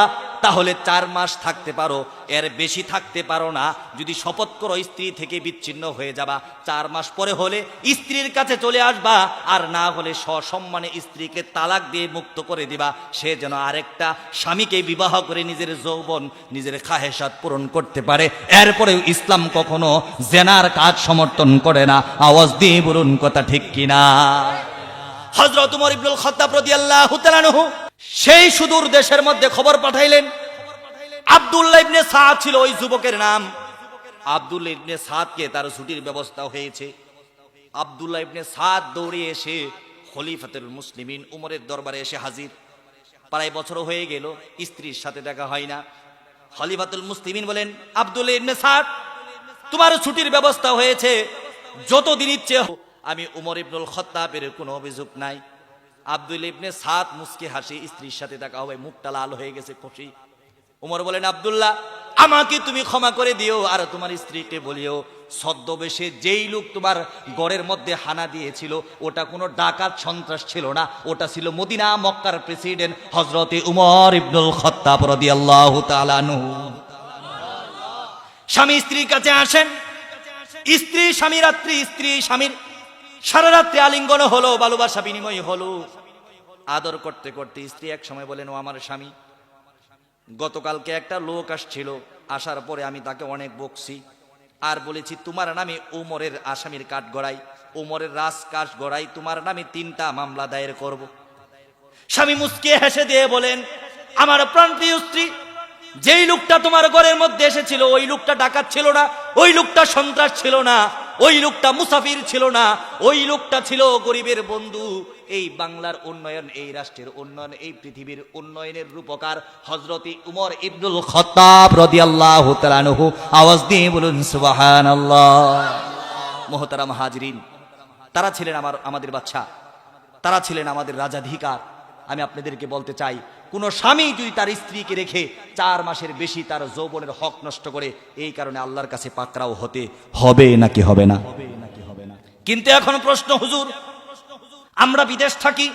তাহলে 4 মাস থাকতে পারো, এর বেশি থাকতে পারো না। যদি শপথ করো স্ত্রী থেকে বিচ্ছিন্ন হয়ে যাবা, 4 মাস পরে হলে স্ত্রীর কাছে চলে আসবা, আর না হলে সসম্মানে স্ত্রীকে তালাক দিয়ে মুক্ত করে দিবা, সে যেন আরেকটা স্বামীকে বিবাহ করে নিজের যৌবন, নিজের খাহেসাত পূরণ করতে পারে। এরপরেও ইসলাম কখনো জেনার কাজ সমর্থন করে না। আওয়াজ দিয়ে বলুন কথা ঠিক কিনা? হযরত উমর ইবনুল খাত্তাব রাদিয়াল্লাহু তাআলা আনহু সেই সুদূর দেশের মধ্যে খবর পাঠাইলেন। আব্দুল্লাহ ইবনে সাদ ছিল ওই যুবকের নাম। আব্দুল্লাহ ইবনে সাদকে তার ছুটির ব্যবস্থা হয়েছে। আব্দুল্লাহ ইবনে সাদ দৌড়ে এসে খলিফাতুল মুসলিমিন উমরের দরবারে এসে হাজির। প্রায় বছর হয়ে গেল, স্ত্রীর সাথে দেখা হয় না। খলিফাতুল মুসলিমিন বলেন, আব্দুল্লাহ ইবনে সাদ তোমার ছুটির ব্যবস্থা হয়েছে, যতদিন ইচ্ছে আমি উমর ইবনুল খাত্তাবের কোনো অভিযোগ নাই। আব্দুল্লাহ ইবনে সাদ মুস্কি হাসি, স্ত্রীর সাথে দেখা হবে, মুখটা লাল হয়ে গেছে খুশি। উমর বলেন, আব্দুল্লাহ আমাকে তুমি ক্ষমা করে দিও, আর তোমার স্ত্রীকে বলিও, ছদ্মবেশে যেই লোক তোমার ঘরের মধ্যে হানা দিয়েছিল ওটা কোনো ডাকাত সন্ত্রাস ছিল না, ওটা ছিল মদিনা মক্কার প্রেসিডেন্ট হযরতে উমর ইবনুল খাত্তাব রাদিয়াল্লাহু তাআলা আনহু। স্বামী স্ত্রীর কাছে আসেন, স্ত্রী স্বামী রাত্রি, স্ত্রী স্বামীর সারা রাত্রি আলিঙ্গন হলো, ভালোবাসা বিনিময় হলো। আদর করতে করতে স্ত্রী এক সময় বলেন, ও আমার স্বামী, গতকালকে একটা লোক আসছিল, আসার পরে আমি তাকে অনেক বকছি, আর বলেছি তোমার নামে উমরের আসামির কাঠ গড়াই, উমরের রাজ কাঠ গড়াই, তোমার নামে 3টা মামলা দায়ের করব। স্বামী মুস্কি হেসে দিয়ে বলেন, আমার প্রাণপ্রিয় স্ত্রী, যেই লোকটা তোমার ঘরের মধ্যে এসেছিল ওই লোকটা ডাকাত ছিল না, ওই লোকটা সন্ত্রাস ছিল না, ওই লোকটা মুসাফির ছিল না, ওই লোকটা ছিল গরিবের বন্ধু। এই বাংলার উন্নয়ন, এই রাষ্ট্রের উন্নয়ন, এই পৃথিবীর উন্নয়নের রূপকার হযরতে উমর ইবনুল খাত্তাব রাদিয়াল্লাহু তাআলা আনহু। আওয়াজ দিয়ে বলুন সুবহানাল্লাহ। মুহতারাম হাজিরিন, তারা ছিলেন আমাদের বাদশা, তারা ছিলেন আমাদের রাজাধিকার। আমি আপনাদেরকে বলতে চাই, কোন স্বামী যদি তার স্ত্রীকে রেখে 4 মাসের বেশি তার যৌবনের হক নষ্ট করে, এই কারণে আল্লাহর কাছে পাকড়াও হতে হবে নাকি হবে না? কিন্তু এখন প্রশ্ন, হুজুর আমরা বিদেশ থাকি,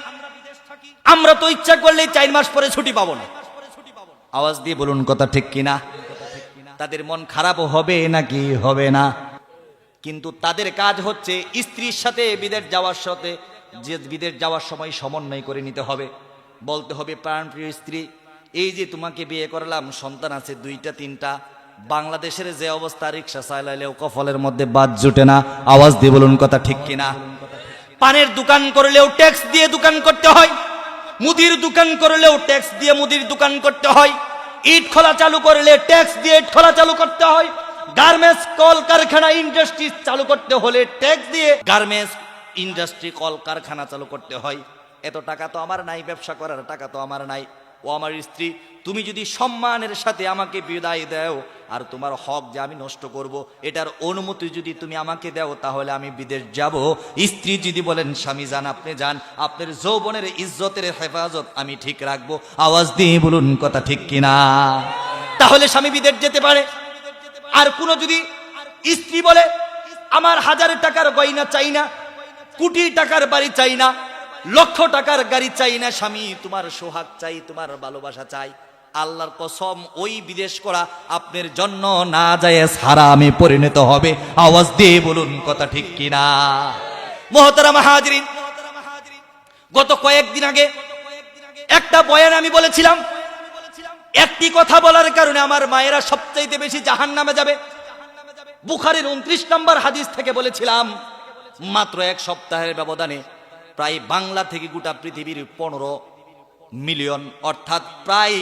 আমরা তো ইচ্ছা করলেই 4 মাস পরে ছুটি পাবো না। আওয়াজ দিয়ে বলুন কথা ঠিক কিনা? তাদের মন খারাপ হবে নাকি হবে না? কিন্তু তাদের কাজ হচ্ছে স্ত্রীর সাথে বিদেশ যাওয়ার সাথে যে বিদেশ যাওয়ার সময় সমন্বয় করে নিতে হবে। বলতে হবে, প্রাণপ্রিয় স্ত্রী, এই যে তোমাকে বিয়ে করলাম, সন্তান আছে 2টা 3টা, বাংলাদেশের যে অবস্থা, রিক্সা চালাইলেও কফলের মধ্যে বাদ জুটে না। আওয়াজ দিয়ে বলুন কথা ঠিক কিনা? পানের দোকান করলেও ট্যাক্স দিয়ে দোকান করতে হয়, মুদির দোকান করলেও ট্যাক্স দিয়ে মুদির দোকান করতে হয়, ইট খোলা চালু করলে ট্যাক্স দিয়ে ইট খোলা চালু করতে হয়, গার্মেন্টস কল কারখানা ইন্ডাস্ট্রি চালু করতে হলে ট্যাক্স দিয়ে গার্মেন্টস ইন্ডাস্ট্রি কল কারখানা চালু করতে হয়। এত টাকা তো আমার নাই, ব্যবসা করার টাকা তো আমার নাই। ও আমার স্ত্রী, তুমি যদি সম্মানের সাথে আমাকে বিদায় দাও আর তোমার হক যে আমি নষ্ট করব এটার অনুমতি যদি তুমি আমাকে দাও, তাহলে আমি বিদেশ যাব। স্ত্রী যদি বলেন, স্বামী যান, আপনি যান, আপনার যৌবনের ইজ্জতের হেফাজত আমি ঠিক রাখবো। আওয়াজ দিয়ে বলুন কথা ঠিক কিনা? তাহলে স্বামী বিদেশ যেতে পারে। আর কোন যদি স্ত্রী বলে, আমার 1000 টাকার গয়না চাই না, কোটি টাকার বাড়ি চাই না, লক্ষ টাকার গাড়ি চাই না, স্বামী তোমার সোহাগ চাই, তোমার ভালোবাসা চাই, আল্লাহর কসম ওই বিদেশ করা আপনার জন্য না যায় হারামে পরিণত হবে। আওয়াজ দিয়ে বলুন কথা ঠিক কিনা? মুহতারাম হাজিরিন, গত কয়েকদিন আগে একটা বয়ান আমি বলেছিলাম, একটি কথা বলার কারণে আমার মায়েরা সবচাইতে বেশি জাহান্নামে যাবে। বুখারীর 29 নম্বর হাদিস থেকে বলেছিলাম, মাত্র 1 সপ্তাহের ব্যবধানে প্রায় বাংলা থেকে গোটা পৃথিবীর 15 মিলিয়ন অর্থাৎ প্রায়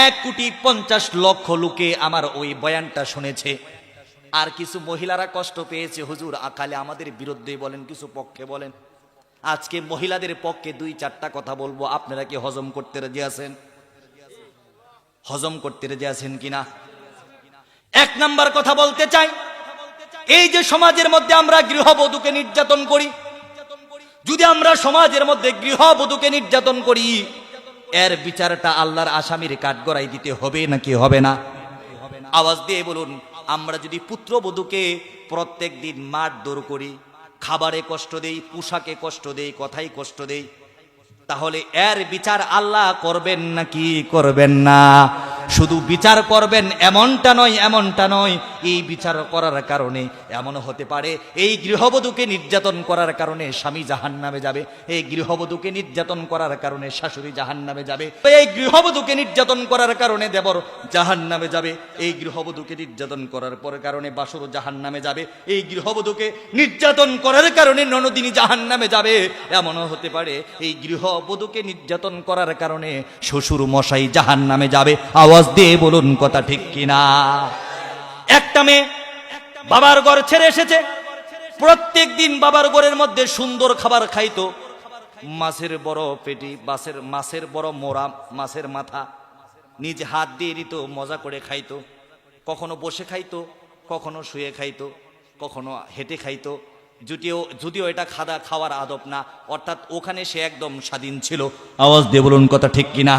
1,50,00,000 লোকে আমার ওই বয়ানটা শুনেছে। আর কিছু মহিলারা কষ্ট পেয়েছে, হুজুর আকালে আমাদের বিরুদ্ধে বলেন, কিছু পক্ষে বলেন। আজকে মহিলাদের পক্ষে 2-4টা কথা বলবো, আপনারা কি হজম করতে রাজি আছেন? হজম করতে রাজি আছেন কিনা? 1 নাম্বার কথা বলতে চাই, এই যে সমাজের মধ্যে আমরা গৃহবধূকে নির্যাতন করি, যদি আমরা সমাজের মধ্যে গৃহবধূকে নির্যাতন করি, এর বিচারটা আল্লাহর আসামির কাঠগড়ায় দিতে হবে নাকি হবে না? আওয়াজ দিয়ে বলুন। আমরা যদি পুত্রবধূকে প্রত্যেক দিন মারধর করি, খাবারে কষ্ট দেই, পোশাকে কষ্ট দেই, কথাই কষ্ট দেই, তাহলে এর বিচার আল্লাহ করবেন নাকি করবেন না? শুধু বিচার করবেন এমনটা নয়, এমনটা নয়। এই বিচার করার কারণে এমন হতে পারে এই গৃহবধূকে নির্যাতন করার কারণে স্বামী জাহান্নামে যাবে, এই গৃহবধূকে নির্যাতন করার কারণে শাশুড়ি জাহান্নামে যাবে, এই গৃহবধূকে নির্যাতন করার কারণে দেবর জাহান্নামে যাবে, এই গৃহবধূকে নির্যাতন করার পর কারণে বাসুর জাহান্নামে যাবে, এই গৃহবধূকে নির্যাতন করার কারণে ননদিনী জাহান্নামে যাবে। এমনও হতে পারে এই গৃহবধূকে নির্যাতন করার কারণে শ্বশুর মশাই জাহান্নামে যাবে। আওয়াজ দিয়ে বলুন কথা ঠিক কিনা? একটা মেয়ে বাবার ঘর ছেড়ে এসেছে, প্রত্যেক দিন বাবার ঘরের মধ্যে সুন্দর খাবার খাইতো, মাছের বড় পেটি, মাছের বড় মোড়া, মাছের মাথা নিজ হাত দিয়ে দিত, মজা করে খাইতো। কখনো বসে খাইতো, কখনো শুয়ে খাইতো, কখনো হেঁটে খাইতো। যদিও এটা খাওয়ার আদব না, অর্থাৎ ওখানে সে একদম স্বাধীন ছিল। আওয়াজ দিয়ে বলুন কথা ঠিক কিনা?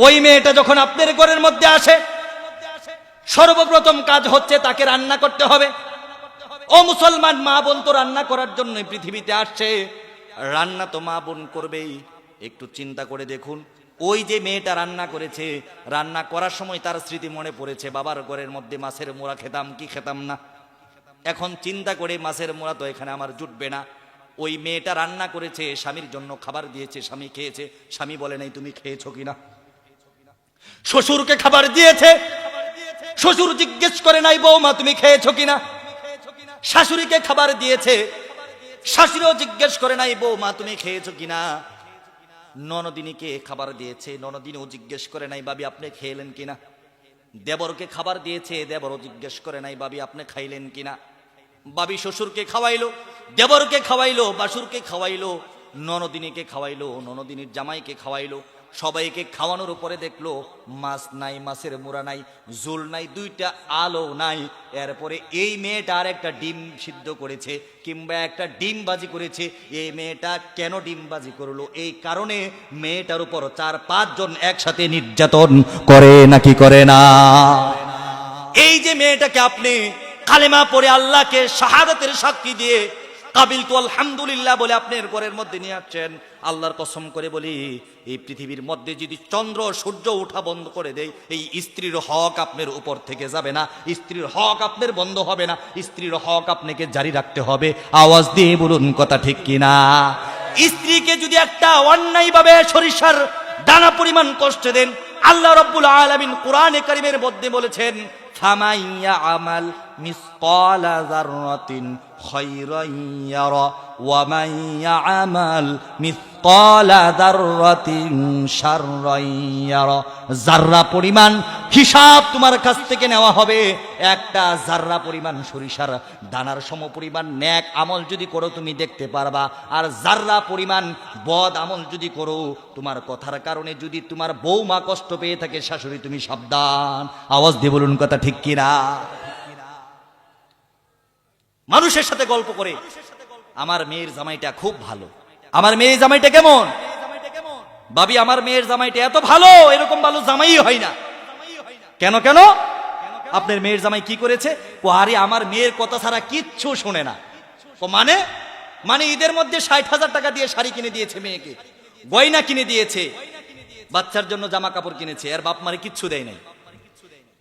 ওই মেয়েটা যখন আপনার ঘরের মধ্যে আসে, সর্বপ্রথম কাজ হচ্ছে তাকে রান্না করতে হবে। ও মুসলমান মা বোন, তো রান্না করার জন্য পৃথিবীতে আসছে, রান্না তো মা বোন করবেই। একটু চিন্তা করে দেখুন, ওই যে মেয়েটা রান্না করেছে, রান্না করার সময় তার স্মৃতি মনে পড়েছে, বাবার ঘরের মধ্যে মাছের মোড়া খেতাম কি খেতাম না। এখন চিন্তা করে, মাছের মোড়া তো এখানে আমার জুটবে না। ওই মেয়েটা রান্না করেছে, স্বামীর জন্য খাবার দিয়েছে, স্বামী খেয়েছে, স্বামী বলে নাই তুমি খেয়েছো কিনা। শ্বশুরকে খাবার দিয়েছে, শ্বশুর জিজ্ঞেস করে নাই বৌমা তুমি খেয়েছো কিনা। শাশুড়িকে খাবার দিয়েছে, শাশুড়িও জিজ্ঞেস করে নাই বৌমা তুমি খেয়েছো কিনা। ননদিনীকে খাবার দিয়েছে, ননদিনীও জিজ্ঞেস করে নাই বাবি আপনি খেলেন কিনা। দেবরকে খাবার দিয়েছে, দেবরও জিজ্ঞেস করে নাই বাবি আপনি খাইলেন কিনা। বাবি শ্বশুরকে খাওয়াইলো, দেবরকে খাওয়াইলো, বাসুরকে খাওয়াইলো, ননদিনীকে খাওয়াইলো, ননদিনীর জামাইকে খাওয়াইলো। সবাইকে খাওয়ানোর উপরে দেখলো মাছ নাই, মাছের মোড়া নাই, ঝোল নাই, 2টা আলো নাই। এরপরে এই মেয়েটা আর একটা ডিম সিদ্ধ করেছে কিংবা একটা ডিম বাজি করেছে। এই মেয়েটা কেন ডিম বাজি করলো? এই কারণে মেয়েটার উপর 4-5 জন একসাথে নির্যাতন করে নাকি করে না? এই যে মেয়েটাকে আপনি কালেমা পড়ে আল্লাহকে শাহাদাতের সাক্ষী দিয়ে কাবিলতু আলহামদুলিল্লাহ বলে আপনার ঘরের মধ্যে নিয়ে আসছেন, আল্লাহর কসম করে বলি এই পৃথিবীর মধ্যে যদি চন্দ্র সূর্য ওঠা বন্ধ করে দেয়, এই স্ত্রীর হক আপনার উপর থেকে যাবে না, স্ত্রীর হক আপনার বন্ধ হবে না, স্ত্রীর হক আপনাকে জারি রাখতে হবে। আওয়াজ দিয়ে বলুন কথা ঠিক কিনা? স্ত্রীকে যদি একটা অন্যায়ভাবে সরিষার দানা পরিমাণ কষ্ট দেন, আল্লাহ রাব্বুল আলামিন কোরআনে কারীমের মধ্যে বলেছেন, ফামাইয়া আমাল মিসকালা যাররাতিন খায়রান ইয়ারা ওয়া মাইয়া আমাল মিসকালা যাররাতিন শাররান ইয়ারা। যাররা পরিমাণ হিসাব তোমার কাছ থেকে নেওয়া হবে। একটা যাররা পরিমাণ সরিষার দানার সমপরিমাণ নেক আমল যদি করো তুমি দেখতে পারবা, আর যাররা পরিমাণ বদ আমল যদি করো, তোমার কথার কারণে যদি তোমার বউমা কষ্ট পেয়ে থাকে, শাশুড়ি তুমি সাবধান। আওয়াজ দিয়ে বলুন কথা ঠিক কিনা? মানুষের সাথে গল্প করে, আমার মেয়ের জামাইটা খুব ভালো, আমার মেয়ের জামাইটা কেমন, ভাবি আমার মেয়ের জামাইটা এত ভালো, এরকম ভালো জামাই হয় না। কেন কেন? আপনার মেয়ের জামাই কি করেছে? আরে আমার মেয়ের কথা ছাড়া কিচ্ছু শোনে না। মানে মানে ঈদের মধ্যে ৬০,০০০ টাকা দিয়ে শাড়ি কিনে দিয়েছে মেয়েকে, গয়না কিনে দিয়েছে, বাচ্চার জন্য জামা কাপড় কিনেছে, এর বাপ মারে কিচ্ছু দেয় নাই।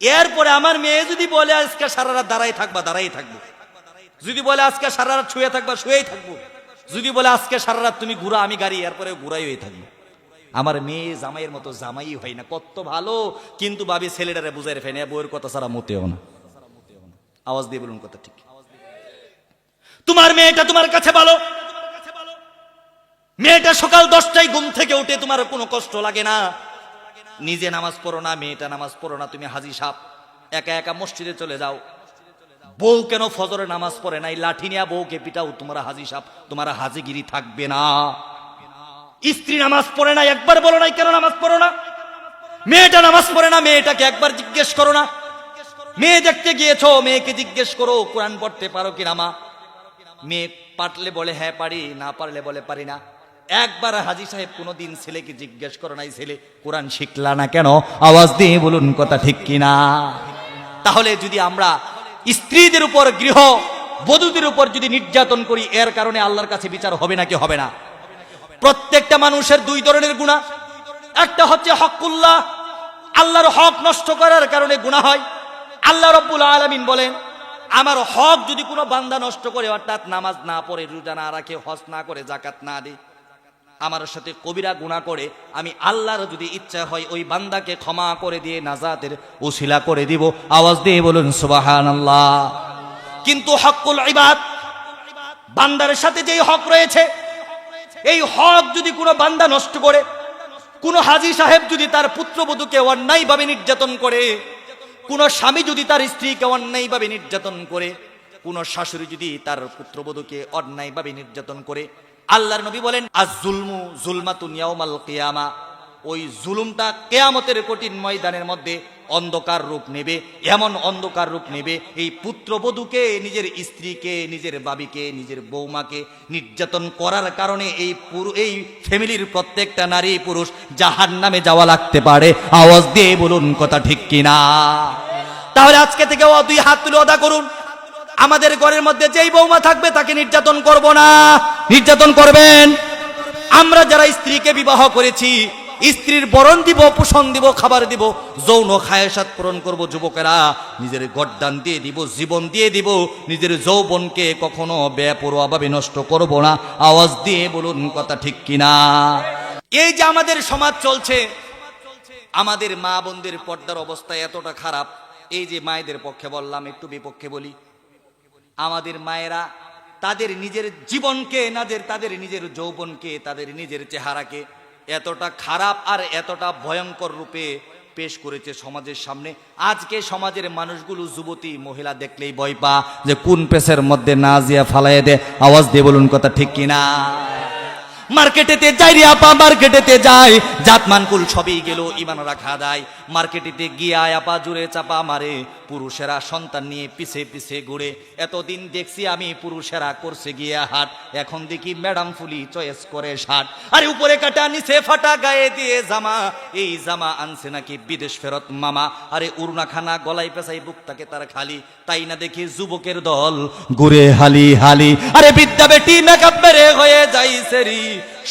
এরপরে আমার মেয়ে যদি বলে আজকে সারা রাত দাঁড়াই থাকবা, দাঁড়াই থাকবো, যদি বলে আজকে সারা রাত শুয়ে থাকবা, শুয়েই থাকবো, যদি বলে আজকে সারা রাত তুমি ঘুরা আমি গাড়ি, এরপরে ঘুরাই হয়ে থাকবো। আমার মেয়ে জামাইয়ের মতো জামাই হয় না, কত ভালো, কিন্তু ভাবি ছেলেটারে বুঝাই ফেনে বউয়ের কথা ছাড়া মোটেও না। আওয়াজ দিয়ে বলুন কথা ঠিক? তোমার মেয়েটা তোমার কাছে ভালো, মেয়েটা সকাল 10টায় ঘুম থেকে উঠে তোমার কোনো কষ্ট লাগে না, নিজে নামাজ পড়ো না, মেয়েটা নামাজ পড়ো না, তুমি হাজি সাহেব একা একা মসজিদে চলে যাও। বউ কেন ফজরে নামাজ পড়ে নাই, লাঠি নিয়ে বউকে পিটাও, তোমরা হাজি সাহেব, তোমার হাজিগিরি থাকবে না। স্ত্রী নামাজ পড়ে না, একবার বলো নাই কেন নামাজ পড়ো না। মেয়েটা নামাজ পড়ে না, মেয়েটাকে একবার জিজ্ঞেস করো না। মেয়ে দেখতে গিয়েছো, মেয়েকে জিজ্ঞেস করো কোরআন পড়তে পারো কিনা মা। মেয়ে পারলে বলে হ্যাঁ পারি, না পারলে বলে পারি না। একবার হাজি সাহেব কোনোদিন ছেলেকে জিজ্ঞেস করো নাই ছেলে কোরআন শিখলা না কেন? আওয়াজ দিয়ে বলুন কথা ঠিক কিনা? তাহলে যদি আমরা স্ত্রীদের উপর, গৃহ বধূদের উপর যদি নির্যাতন করি, এর কারণে আল্লাহর কাছে বিচার হবে নাকি হবে না? প্রত্যেকটা মানুষের দুই ধরনের গুনাহ, একটা হচ্ছে হকুল্লাহ, আল্লাহর হক নষ্ট করার কারণে গুনাহ হয়। আল্লাহ রাব্বুল আলামিন বলেন, আমার হক যদি কোনো বান্দা নষ্ট করে, অর্থাৎ নামাজ না পড়ে, রোজা না রাখে, হজ না করে, যাকাত না দেয়, আমার সাথে কবিরা গুনাহ করে, আমি আল্লাহর যদি ইচ্ছা হয় ওই বান্দাকে ক্ষমা করে দিয়ে নাজাতের উসিলা করে দিব। আওয়াজ দিয়ে বলুন সুবহানাল্লাহ। কিন্তু হকুল ইবাদ, বান্দার সাথে যেই হক রয়েছে, এই হক যদি কোনো বান্দা নষ্ট করে, কোন হাজী সাহেব যদি তার পুত্রবধূকে অন্যায়ভাবে নির্যাতন করে, কোন স্বামী যদি তার স্ত্রীকে অন্যায়ভাবে নির্যাতন করে, কোন শাশুড়ি যদি তার পুত্রবধূকে অন্যায়ভাবে নির্যাতন করে, আল্লাহর নবী বলেন আজ-জুলমু জুলমাতুন ইয়াউমাল কিয়ামা, ওই জুলুমটা কিয়ামতের কঠিন ময়দানের মধ্যে অন্ধকার রূপ নেবে। এমন অন্ধকার রূপ নেবে, এই পুত্রবধূকে, নিজের স্ত্রীকে, নিজের বাবিকে, নিজের বৌমাকে নির্যাতন করার কারণে এই ফ্যামিলির প্রত্যেকটা নারী পুরুষ জাহান্নামে যাওয়া লাগতে পারে। আওয়াজ দিয়ে বলুন কথা ঠিক কিনা? তাহলে আজকে থেকে দুই হাত তুলে ওয়াদা করুন, আমাদের ঘরের মধ্যে যেই বৌমা থাকবে তাকে নির্যাতন করব না। নির্যাতন করবেন? আমরা যারা স্ত্রীকে বিবাহ করেছি, স্ত্রীর বরণ দিব, পোষণ দিব, খাবার দিব, যৌন খায়েশাত পূরণ করব। যুবকেরা নিজের গর্দান দিয়ে দিব, জীবন দিয়ে দিব, নিজের যৌবনকে কখনো বেপরোয়াভাবে নষ্ট করব না। আওয়াজ দিয়ে বলুন কথা ঠিক কিনা? এই যে আমাদের সমাজ চলছে, আমাদের মা বোনদের পর্দার অবস্থা এতটা খারাপ, এই যে মায়েদের পক্ষে বললাম, একটু বিপক্ষে বলি, আমাদের মায়েরা তাদের নিজের জীবনকে, তাদের নিজের যৌবনকে, তাদের নিজের চেহারাকে এতটা খারাপ আর এতটা ভয়ঙ্কর রূপে পেশ করেছে সমাজের সামনে। আজকে সমাজের মানুষগুলো যুবতী মহিলা দেখলেই ভয় পা যে কোন পেশের মধ্যে না জিয়া ফালাইয়ে দে। আওয়াজ দিয়ে বলুন কথা ঠিক কিনা? মার্কেটেতে যাই রে আপা, মার্কেটেতে যায়, জাত মানকুল সবই গেল, ইমান রাখা দেয়। মার্কেটেতে গিয়ে আপা জুড়ে চাপা মারে, পুরুষেরা সন্তান নিয়ে পিছে পিছে ঘুরে। এতদিন দেখছি আমি পুরুষেরা করছে গিয়ে হাট, এখন দেখি ম্যাডাম ফুলি চয়েস করে শার্ট। আরে উপরে কাটা নিচে ফাটা, গায়ে দিয়ে জামা, এই জামা আনছে নাকি বিদেশ ফেরত মামা। আরে উড়না খানা গলায় পেঁচাই, বুক তাকে তার খালি, তাই না দেখি যুবকের দল ঘুরে হালি হালি। আরে বিদ্যা বেটি মেকআপ মেরে হয়ে যাই সেরি,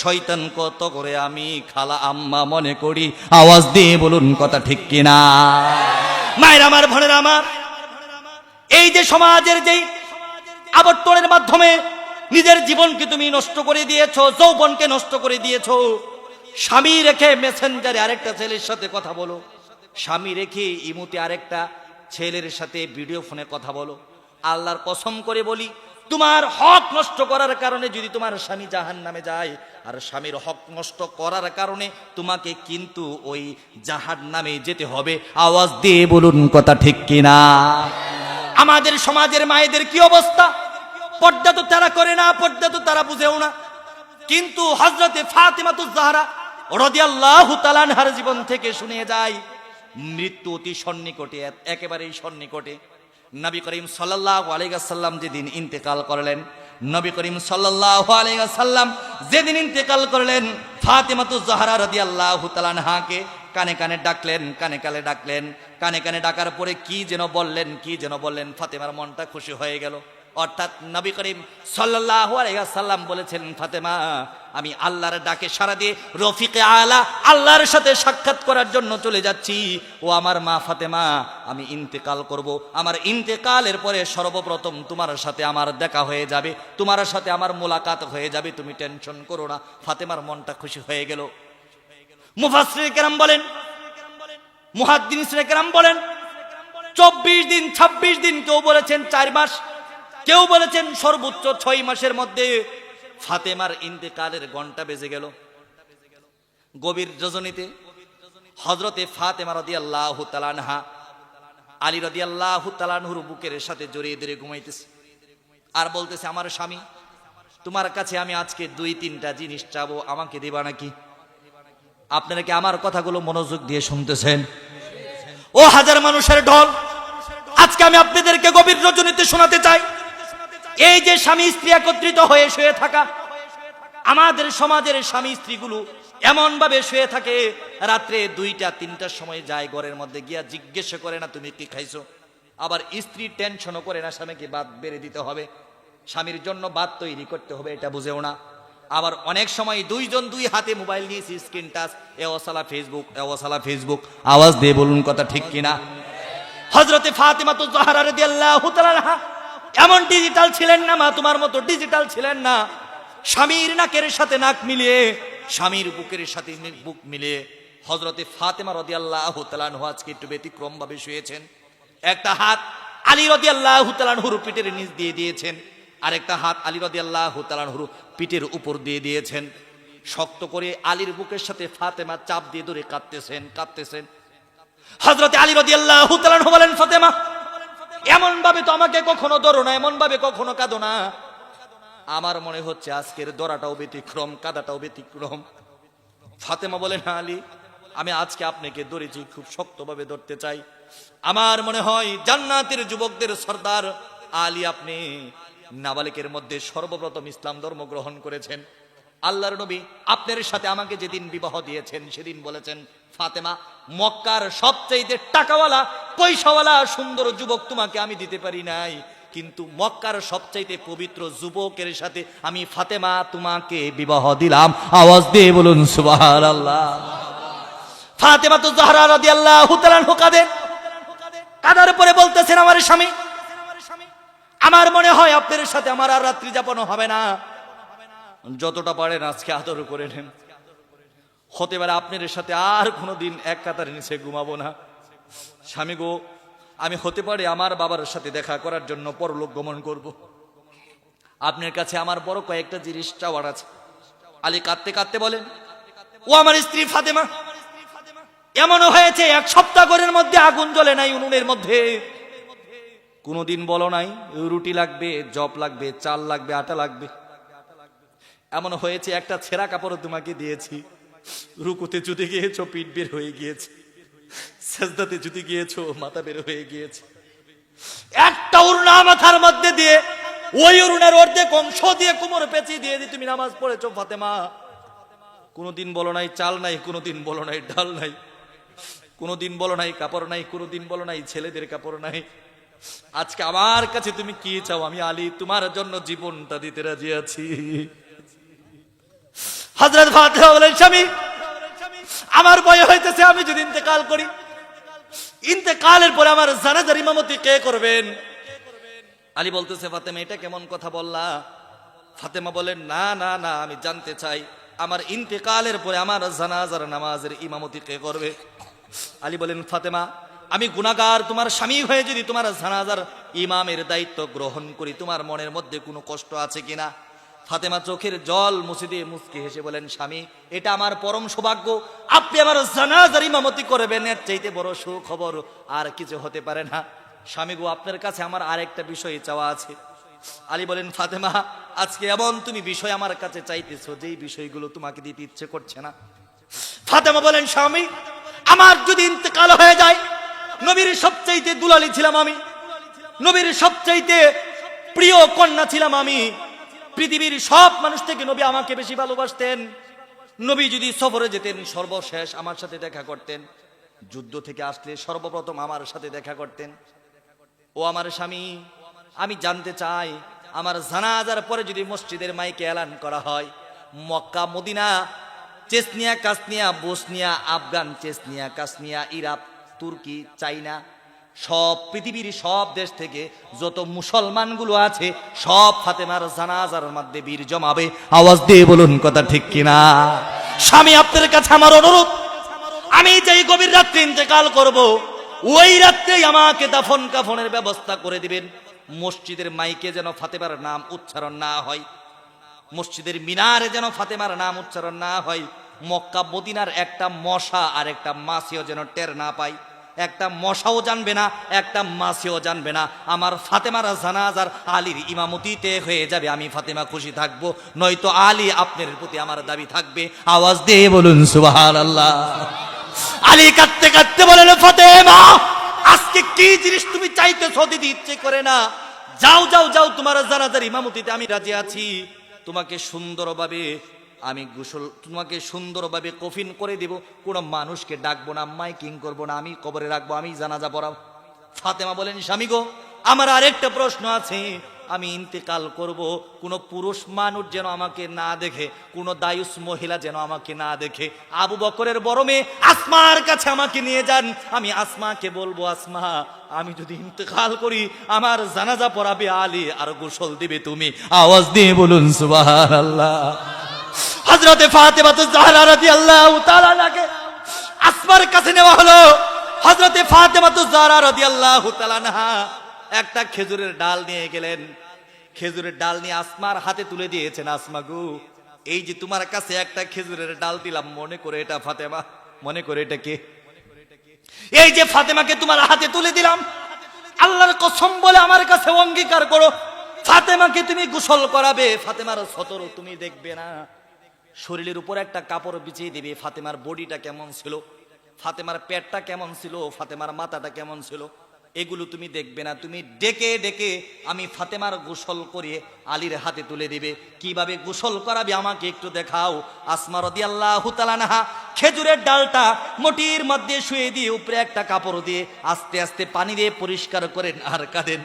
শয়তান কত করে আমি খালা আম্মা মনে করি। আওয়াজ দিয়ে বলুন কথা ঠিক কিনা? মায়ের আমার, বোনের আমার, এই যে সমাজের যেই আবর্তনের মাধ্যমে নিজের জীবনকে তুমি নষ্ট করে দিয়েছো, যৌবনকে নষ্ট করে দিয়েছো। স্বামী রেখে মেসেঞ্জারে আরেকটা ছেলের সাথে কথা বলো, স্বামী রেখে ইমুতে আরেকটা ছেলের সাথে ভিডিও ফোনে কথা বলো। আল্লাহর কসম করে বলি, তোমার হক নষ্ট করার কারণে যদি তোমার স্বামী জাহান্নামে যায়, আর স্বামীর হক নষ্ট করার কারণে তোমাকে কিন্তু ওই জাহান্নামে যেতে হবে। আওয়াজ দিয়ে বলুন কথা ঠিক কিনা? আমাদের সমাজের মায়েদের কি অবস্থা? পর্দা তো তারা করে না, পর্দা তো তারা বুঝেও না। কিন্তু হযরতে ফাতেমাতুজ জাহরা রাদিয়াল্লাহু তাআলা আনহার জীবন থেকে শুনে যায়, মৃত্যু অতি সন্নিকটে, একেবারেই সন্নিকটে। নবী করিম সাল্লাল্লাহু আলাইহি ওয়াসাল্লাম যেদিন ইন্তেকাল করলেন, নবী করিম সাল্লাল্লাহু আলাইহি ওয়াসাল্লাম যেদিন ইন্তেকাল করলেন, ফাতেমাতুজ জাহরা রাদিয়াল্লাহু তাআলা আনহাকে কানে কানে ডাকলেন, কানে কানে ডাকলেন, কানে কানে ডাকার পরে কি যেন বললেন, ফাতেমার মনটা খুশি হয়ে গেল। অর্থাৎ নবী করিম সাল্লাল্লাহু আলাইহি ওয়াসাল্লাম বলেছেন, ফাতেমা আমি আল্লাহর ডাকে সাড়া দিয়ে রফিকে আলা আল্লাহর সাথে সাক্ষাৎ করার জন্য চলে যাচ্ছি। ও আমার মা ফাতেমা, আমি ইন্তেকাল করব, আমার ইন্তেকালের পরে সর্বপ্রথম তোমার সাথে আমার দেখা হয়ে যাবে, তোমার সাথে আমার মোলাকাত হয়ে যাবে, তুমি টেনশন করো না। ফাতেমার মনটা খুশি হয়ে গেল। মুফাসসির কেরাম বলেন, মুহাদ্দিসিনে কেরাম বলেন 24 দিন 26 দিন, কেউ বলেছেন 4 মাস, কেউ বলেছেন সর্বোচ্চ 6 মাসের মধ্যে ফাতেমার ইন্তেকালের ঘন্টা বেজে গেল। গভীর রজনীতে হযরতে ফাতেমা রাদিয়াল্লাহু তাআলা আনহা আলী রাদিয়াল্লাহু তাআলা আনহুর বুকের সাথে জড়িয়ে ধরে ঘুমাইতেছে, আর বলতেছে, আমার স্বামী, তোমার কাছে আমি আজকে 2-3টা জিনিস চাবো, আমাকে দিবা নাকি? আপনারা কি আমার কথাগুলো মনোযোগ দিয়ে শুনতেছেন? ও হাজার মানুষের ঢল, আজকে আমি আপনাদেরকে গভীর রজনীতে শোনাতে চাই, এই যে স্বামী স্ত্রী একত্রিত হয়ে শুয়ে থাকা, আমাদের সমাজের স্বামী স্ত্রীগুলো এমন ভাবে শুয়ে থাকে, রাত্রে 2টা-3টার সময় যায় ঘরের মধ্যে গিয়া জিজ্ঞেস করে না তুমি কি খাইছো। আবার স্ত্রী টেনশনও করে না স্বামীকে ভাত বেড়ে দিতে হবে, স্বামীর জন্য ভাত তৈরি করতে হবে, এটা বুঝেও না। আবার অনেক সময় 2 জন 2 হাতে মোবাইল নিয়েছি, স্ক্রিন টাচ, এওয়াসালা ফেসবুক, এওয়াসালা ফেসবুক। আওয়াজ দিয়ে বলুন কথা ঠিক কিনা? হযরতে ফাতেমাতুজ জাহরা রাদিয়াল্লাহু তাআলা আনহা এমন ডিজিটাল ছিলেন না, মা তোমার মতো ডিজিটাল ছিলেন না। স্বামীর নাকের সাথে নাক মিলিয়ে, স্বামীর বুকের সাথে বুক মিলিয়ে হযরতে ফাতেমা রাদিয়াল্লাহু তাআলা আনহা আজকে একটু ব্যতিক্রম ভাবে শুয়েছেন। একটা হাত আলী রাদিয়াল্লাহু তাআলা আনহুর পিঠের নিচ দিয়ে দিয়েছেন, আরেকটা হাত আলী রাদিয়াল্লাহু তাআলা আনহুর পিঠের উপর দিয়ে দিয়েছেন। শক্ত করে আলীর বুকের সাথে ফাতেমা চাপ দিয়ে ধরে কাঁদতেছেন। হযরতে আলী রাদিয়াল্লাহু তাআলা আনহু বলেন, ফাতেমা এমন ভাবে তো আমাকে কখনো ধরো না, এমন ভাবে কখনো কাঁদো না। আমার মনে হচ্ছে আজকের দরাটাও ব্যতিক্রম, কাদাটাও ব্যতিক্রম। ফাতেমা বলেন, আলী আমি আজকে আপনাকে ধরেছি, খুব শক্তভাবে ধরতে চাই। আমার মনে হয় জান্নাতের যুবকদের সর্দার আলী, আপনি নাবালিকের মধ্যে সর্বপ্রথম ইসলাম ধর্ম গ্রহণ করেছেন। আল্লাহর নবী আপনার সাথে আমাকে যেদিন বিবাহ দিয়েছেন, সেদিন বলেছেন, ফাতেমা মক্কার সবচেয়ে টাকাওয়ালা পয়সাওয়ালা সুন্দর যুবক তোমাকে আমি দিতে পারি নাই, কিন্তু মক্কার সবচাইতে পবিত্র যুবকের সাথে আমি ফাতেমা তোমাকে বিবাহ দিলাম। আওয়াজ দিয়ে বলুন সুবহানাল্লাহ। ফাতেমাতুজ জাহরা রাদিয়াল্লাহু তাআলা আনহা কাঁদার পরে বলতেছেন, আমার স্বামী, আমার মনে হয় আপনার সাথে আমার আর রাত্রি যাপন হবে না, যতটা পারেন আজকে আদর করে নেন। হতে পারে আপনার সাথে আর কোনোদিন এক কাতার নিচে ঘুমাবো না। স্বামী গো, আমি হতে পারে আমার বাবার সাথে দেখা করার জন্য পরলোক গমন করব, আপনার কাছে আমার বড় কয়েকটা জিনিস চাওয়ার আছে। আলী কাঁদতে কাঁদতে বলেন, ও আমার স্ত্রী ফাতেমা, এমনও হয়েছে 1 সপ্তাহ ঘরের মধ্যে আগুন জ্বলে নাই উনুনের মধ্যে, কোনোদিন বলো নাই রুটি লাগবে, জব লাগবে, চাল লাগবে, আটা লাগবে। এমন হয়েছে একটা ছেঁড়া কাপড় তোমাকে দিয়েছি, রুকুতে যদি গিয়েছো পিঠ বের হয়ে গিয়েছে, সেজদাতে যদি গিয়েছো মাথা বের হয়ে গিয়েছে, একটা উড়না মাথার মধ্যে দিয়ে ওই উড়নার অর্ধেক অংশ দিয়ে কোমর পেঁচিয়ে দিয়ে তুমি নামাজ পড়েছো ফাতেমা। কোনোদিন বলো নাই চাল নাই, কোনোদিন বলো নাই ডাল নাই, কোনোদিন বলো নাই কাপড় নাই, কোনোদিন বলো নাই ছেলেদের কাপড় নাই। আজকে আমার কাছে তুমি কি চাও? আমি আলী তোমার জন্য জীবনটা দিতে রাজি আছি। হযরত ফাতেমা বলেন, স্বামী আমার ভয় হইতেছে আমি যদি ইন্তেকাল করি, ইন্তেকালের পরে আমার জানাজার ইমামতি কে করবেন? আলী বলতেছে, ফাতেমা এটা কেমন কথা বললা? ফাতেমা বলেন, না না না, আমি জানতে চাই আমার ইন্তেকালের পরে আমার জানাজার নামাজের ইমামতি কে করবে? আলী বলেন, ফাতেমা আমি গুনাহগার তোমার স্বামী হয়ে যদি তোমার জানাজার ইমামের দায়িত্ব গ্রহণ করি, তোমার মনের মধ্যে কোনো কষ্ট আছে কিনা? ফাতেমা চোখের জল মুছে দিয়ে মুচকি হেসে বলেন, স্বামী এটা আমার পরম সৌভাগ্য, আপনি আমার জানাজার ইমামতি করবেন, এর চাইতে বড় সুখবর আর কিছু হতে পারে না। স্বামী গো, আপনার কাছে আমার আরেকটা বিষয় চাওয়া আছে। আলী বলেন, ফাতেমা আজকে এমন তুমি বিষয় আমার কাছে চাইতেছো যেই বিষয়গুলো তোমাকে দিতে ইচ্ছে করছে না। ফাতেমা বলেন, স্বামী আমার যদি ইন্তেকাল হয়ে যায়, নবীর সবচাইতে দুলালি ছিলাম আমি, নবীর সবচাইতে প্রিয় কন্যা ছিলাম আমি, পৃথিবীর সব মানুষ থেকে নবী আমাকে বেশি ভালোবাসতেন। নবী যদি সফরে যেতেন সর্বশেষ আমার সাথে দেখা করতেন, যুদ্ধ থেকে আসলে সর্বপ্রথম আমার সাথে দেখা করতেন। ও আমার স্বামী, আমি জানতে চাই আমার জানাজার পরে যদি মসজিদের মাইকে এলান করা হয়, মক্কা মদিনা চেচনিয়া কাসনিয়া বসনিয়া আফগান চেচনিয়া কাসনিয়া ইরাক তুর্কি চাইনা সব পৃথিবীর সব দেশ থেকে যত মুসলমানগুলো আছে সব ফাতেমার জানাজার মধ্যে বীর জমাবে। আওয়াজ দিয়ে বলুন কথা ঠিক কিনা? স্বামী আপনার কাছে আমার অনুরোধ, আমি যেই গভীর রাত্রে ইন্তেকাল করব, ওই রাত্রেই আমাকে দাফন কাফনের ব্যবস্থা করে দিবেন। মসজিদের মাইকে যেন ফাতেমার নাম উচ্চারণ না হয়, মসজিদের মিনারে যেন ফাতেমার নাম উচ্চারণ না হয়, মক্কা মদিনার একটা মশা আর একটা মাছিও যেন টের না পায়, একটা মশাও জানবে না, একটা মাছিও জানবে না। আমার ফাতেমার জানাজার আলীর ইমামতিতে হয়ে যাবে, আমি ফাতেমা খুশি থাকবো, নয়তো আলী আপনার প্রতি আমার দাবি থাকবে। আওয়াজ দিয়ে বলুন সুবহানাল্লাহ। আলী কাঁদতে কাঁদতে বলেন, ফাতেমা আজকে কি জিনিস তুমি চাইতেছো দিতে ইচ্ছে করে না, যাও যাও যাও, তোমার জানাজার ইমামতিতে আমি রাজি আছি। তোমাকে সুন্দরভাবে আমি গোসল, তোমাকে সুন্দরভাবে কফিন করে দেব, কোনো মানুষকে ডাকবো না, মাইকিং করবো না, আমি কবরে রাখবো, আমি জানাজা পড়াবো। ফাতেমা বলেন, স্বামী গো আমার আরেকটা প্রশ্ন আছে, আমি ইন্তেকাল করব, কোনো পুরুষ মানুষ যেন আমাকে না দেখে, কোনো দায়ুস মহিলা যেন আমাকে না দেখে। আবু বকরের বড় মেয়ে আসমার কাছে আমাকে নিয়ে যান, আমি আসমাকে বলবো, আসমা আমি যদি ইন্তেকাল করি আমার জানাজা পড়াবে আলী আর গোসল দিবে তুমি। আওয়াজ দিয়ে বলুন সুবহানাল্লাহ। হযরতে ফাতেমা জাহরা রাদিয়াল্লাহু তাআলা আনহাকে আসমার কাছে নেওয়া হলো। হযরতে ফাতেমা জাহরা রাদিয়াল্লাহু তাআলা আনহা একটা খেজুরের ডাল নিয়ে গেলেন, খেজুরের ডাল নিয়ে আসমার হাতে তুলে দিয়েছেন। আসমা গো, এই যে তোমার কাছে একটা খেজুরের ডাল দিলাম, মনে করে এটা ফাতেমা, মনে করে এটা কে? এই যে ফাতেমাকে তোমার হাতে তুলে দিলাম, আল্লাহর কসম বলে আমার কাছে অঙ্গীকার করো, ফাতেমাকে তুমি গোসল করাবে, ফাতেমার সতর তুমি দেখবে না, শরীরের উপর একটা কাপড় বিছিয়ে দিবে। ফাতেমার বডিটা কেমন ছিল, ফাতেমার পেটটা কেমন ছিল, ফাতেমার মাথাটা কেমন ছিল, এগুলো তুমি দেখবে না, তুমি ডেকে ডেকে আমি ফাতেমার গোসল করিয়ে আলীর হাতে তুলে দিবে। কিভাবে গোসল করাবে আমাকে একটু দেখাও। আসমা রাদিয়াল্লাহু তাআলা আনহা খেজুরের ডালটা মটির মধ্যে শুয়ে দিয়ে উপরে একটা কাপড় দিয়ে আস্তে আস্তে পানি দিয়ে পরিষ্কার করেন আর কাঁদেন,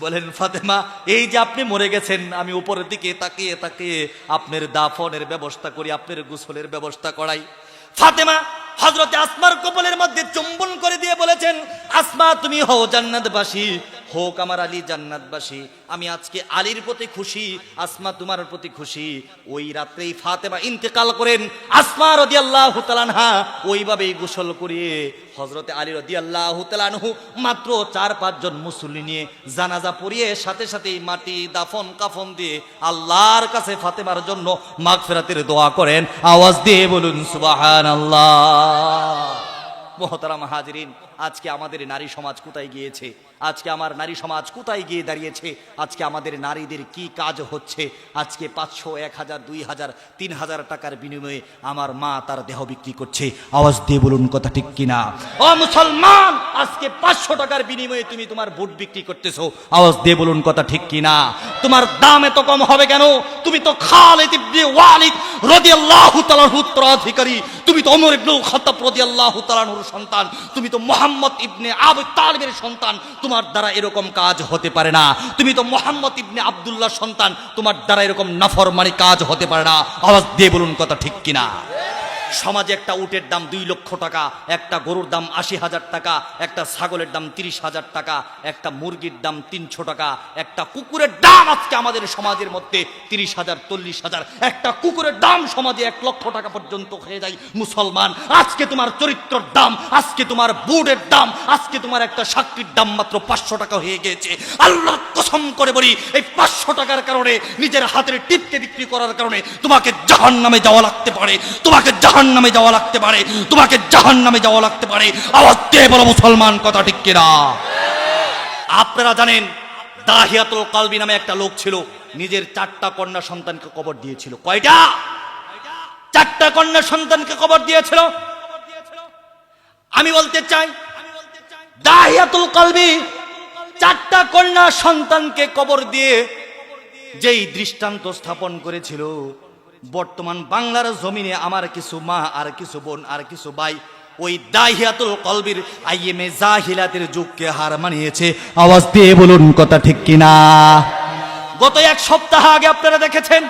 বলেন, ফাতেমা এই যে আপনি মরে গেছেন, আমি উপরের দিকে তাকিয়ে তাকিয়ে আপনার দাফনের ব্যবস্থা করি, আপনার গোসলের ব্যবস্থা করাই। ফাতেমা হযরতে আসমার কপালের মধ্যে চুম্বন করে দিয়ে বলেছেন, আসমা তুমি হও জান্নাতবাসী, হোক আমার আলী জান্নাতবাসী, আমি আজকে আলীর প্রতি খুশি, আসমা তোমার প্রতি খুশি। ওই রাত্রেই ফাতেমা ইন্তেকাল করেন। আসমা রাদিয়াল্লাহু তাআলা আনহা ওইভাবেই গোসল করিয়ে হযরতে আলী রাদিয়াল্লাহু তাআলা আনহু মাত্র 4-5 জন মুসল্লি নিয়ে জানাজা পড়িয়ে সাথে সাথেই মাটি দাফন কাফন দিয়ে আল্লাহর কাছে ফাতেমার জন্য মাগফিরাতের দোয়া করেন। আওয়াজ দিয়ে বলুন সুবহানাল্লাহ। মুহতারাম হাজিরিন, আজকে আমাদের নারী সমাজ কোথায় গিয়েছে? আজকে আমার নারী সমাজ কোথায় গিয়ে দাঁড়িয়েছে, আজকে আমাদের নারীদের কি কাজ হচ্ছে। আজকে 500, 1000, 2000, 3000 টাকার বিনিময়ে আমার মা তার দেহ বিক্রি করছে। আওয়াজ দিয়ে বলুন কথা ঠিক কিনা? ও মুসলমান, আজকে 500 টাকার বিনিময়ে তুমি তোমার ভোট বিক্রি করতেছো। আওয়াজ দিয়ে বলুন কথা ঠিক কিনা? তোমার দাম এত কম হবে কেন? তুমি তো খালিদ ইবনে ওয়ালিদ রাদিয়াল্লাহু তাআলার উত্তরাধিকারী, তুমি তো ওমর ইবনে খাত্তাব রাদিয়াল্লাহু তাআলার সন্তান, তুমি তো মুহাম্মদ ইবনে আবু তালিবের সন্তান, তোমার দ্বারা এরকম কাজ হতে পারে না। তুমি তো মুহাম্মদ ইবনে আব্দুল্লাহর সন্তান, তোমার দ্বারা এরকম নাফরমানি কাজ হতে পারে না। আওয়াজ দিয়ে বলুন কথা ঠিক কিনা? সমাজে একটা উটের দাম 2 লক্ষ টাকা, একটা গরুর দাম 80,000 টাকা, একটা ছাগলের দাম 30,000 টাকা, একটা মুরগির দাম 300 টাকা, একটা কুকুরের দাম আজকে আমাদের সমাজের মধ্যে 30,000, 40,000, একটা কুকুরের দাম সমাজে 1 লক্ষ টাকা পর্যন্ত হয়ে যায়। মুসলমান, আজকে তোমার চরিত্রের দাম, আজকে তোমার বুটের দাম, আজকে তোমার একটা সাক্ষীর দাম মাত্র 500 টাকা হয়ে গিয়েছে। আল্লাহর কসম করে বলি, এই 500 টাকার কারণে, নিজের হাতের টিপকে বিক্রি করার কারণে তোমাকে জাহান্নামে যাওয়া লাগতে পারে, তোমাকে জাহান্নামে যাওয়া লাগতে পারে, তোমাকে জাহান্নামে যাওয়া লাগতে পারে। আওয়াজ দিয়ে বলো মুসলমান, কথা ঠিক কিনা? আপনারা জানেন দাহিয়াতুল কলবি নামে একটা লোক ছিল, নিজের 4টা কন্যা সন্তানকে কবর দিয়েছিল। কয়টা? 4টা কন্যা সন্তানকে কবর দিয়েছিল। আমি বলতে চাই, দাহিয়াতুল কলবি 4টা কন্যা সন্তানকে কবর দিয়ে যেই দৃষ্টান্ত স্থাপন করেছিল, বর্তমান বাংলার জমিনে আমার কিছু মা আর কিছু বোন আর কিছু ভাই ওই দাহিয়াতুল কলবির আইএমএ জাহিলাতের যুগকে হার মানিয়েছে। আওয়াজ দিয়ে বলুন কথা ঠিক কিনা? গত 1 সপ্তাহ আগে আপনারা দেখেছেন,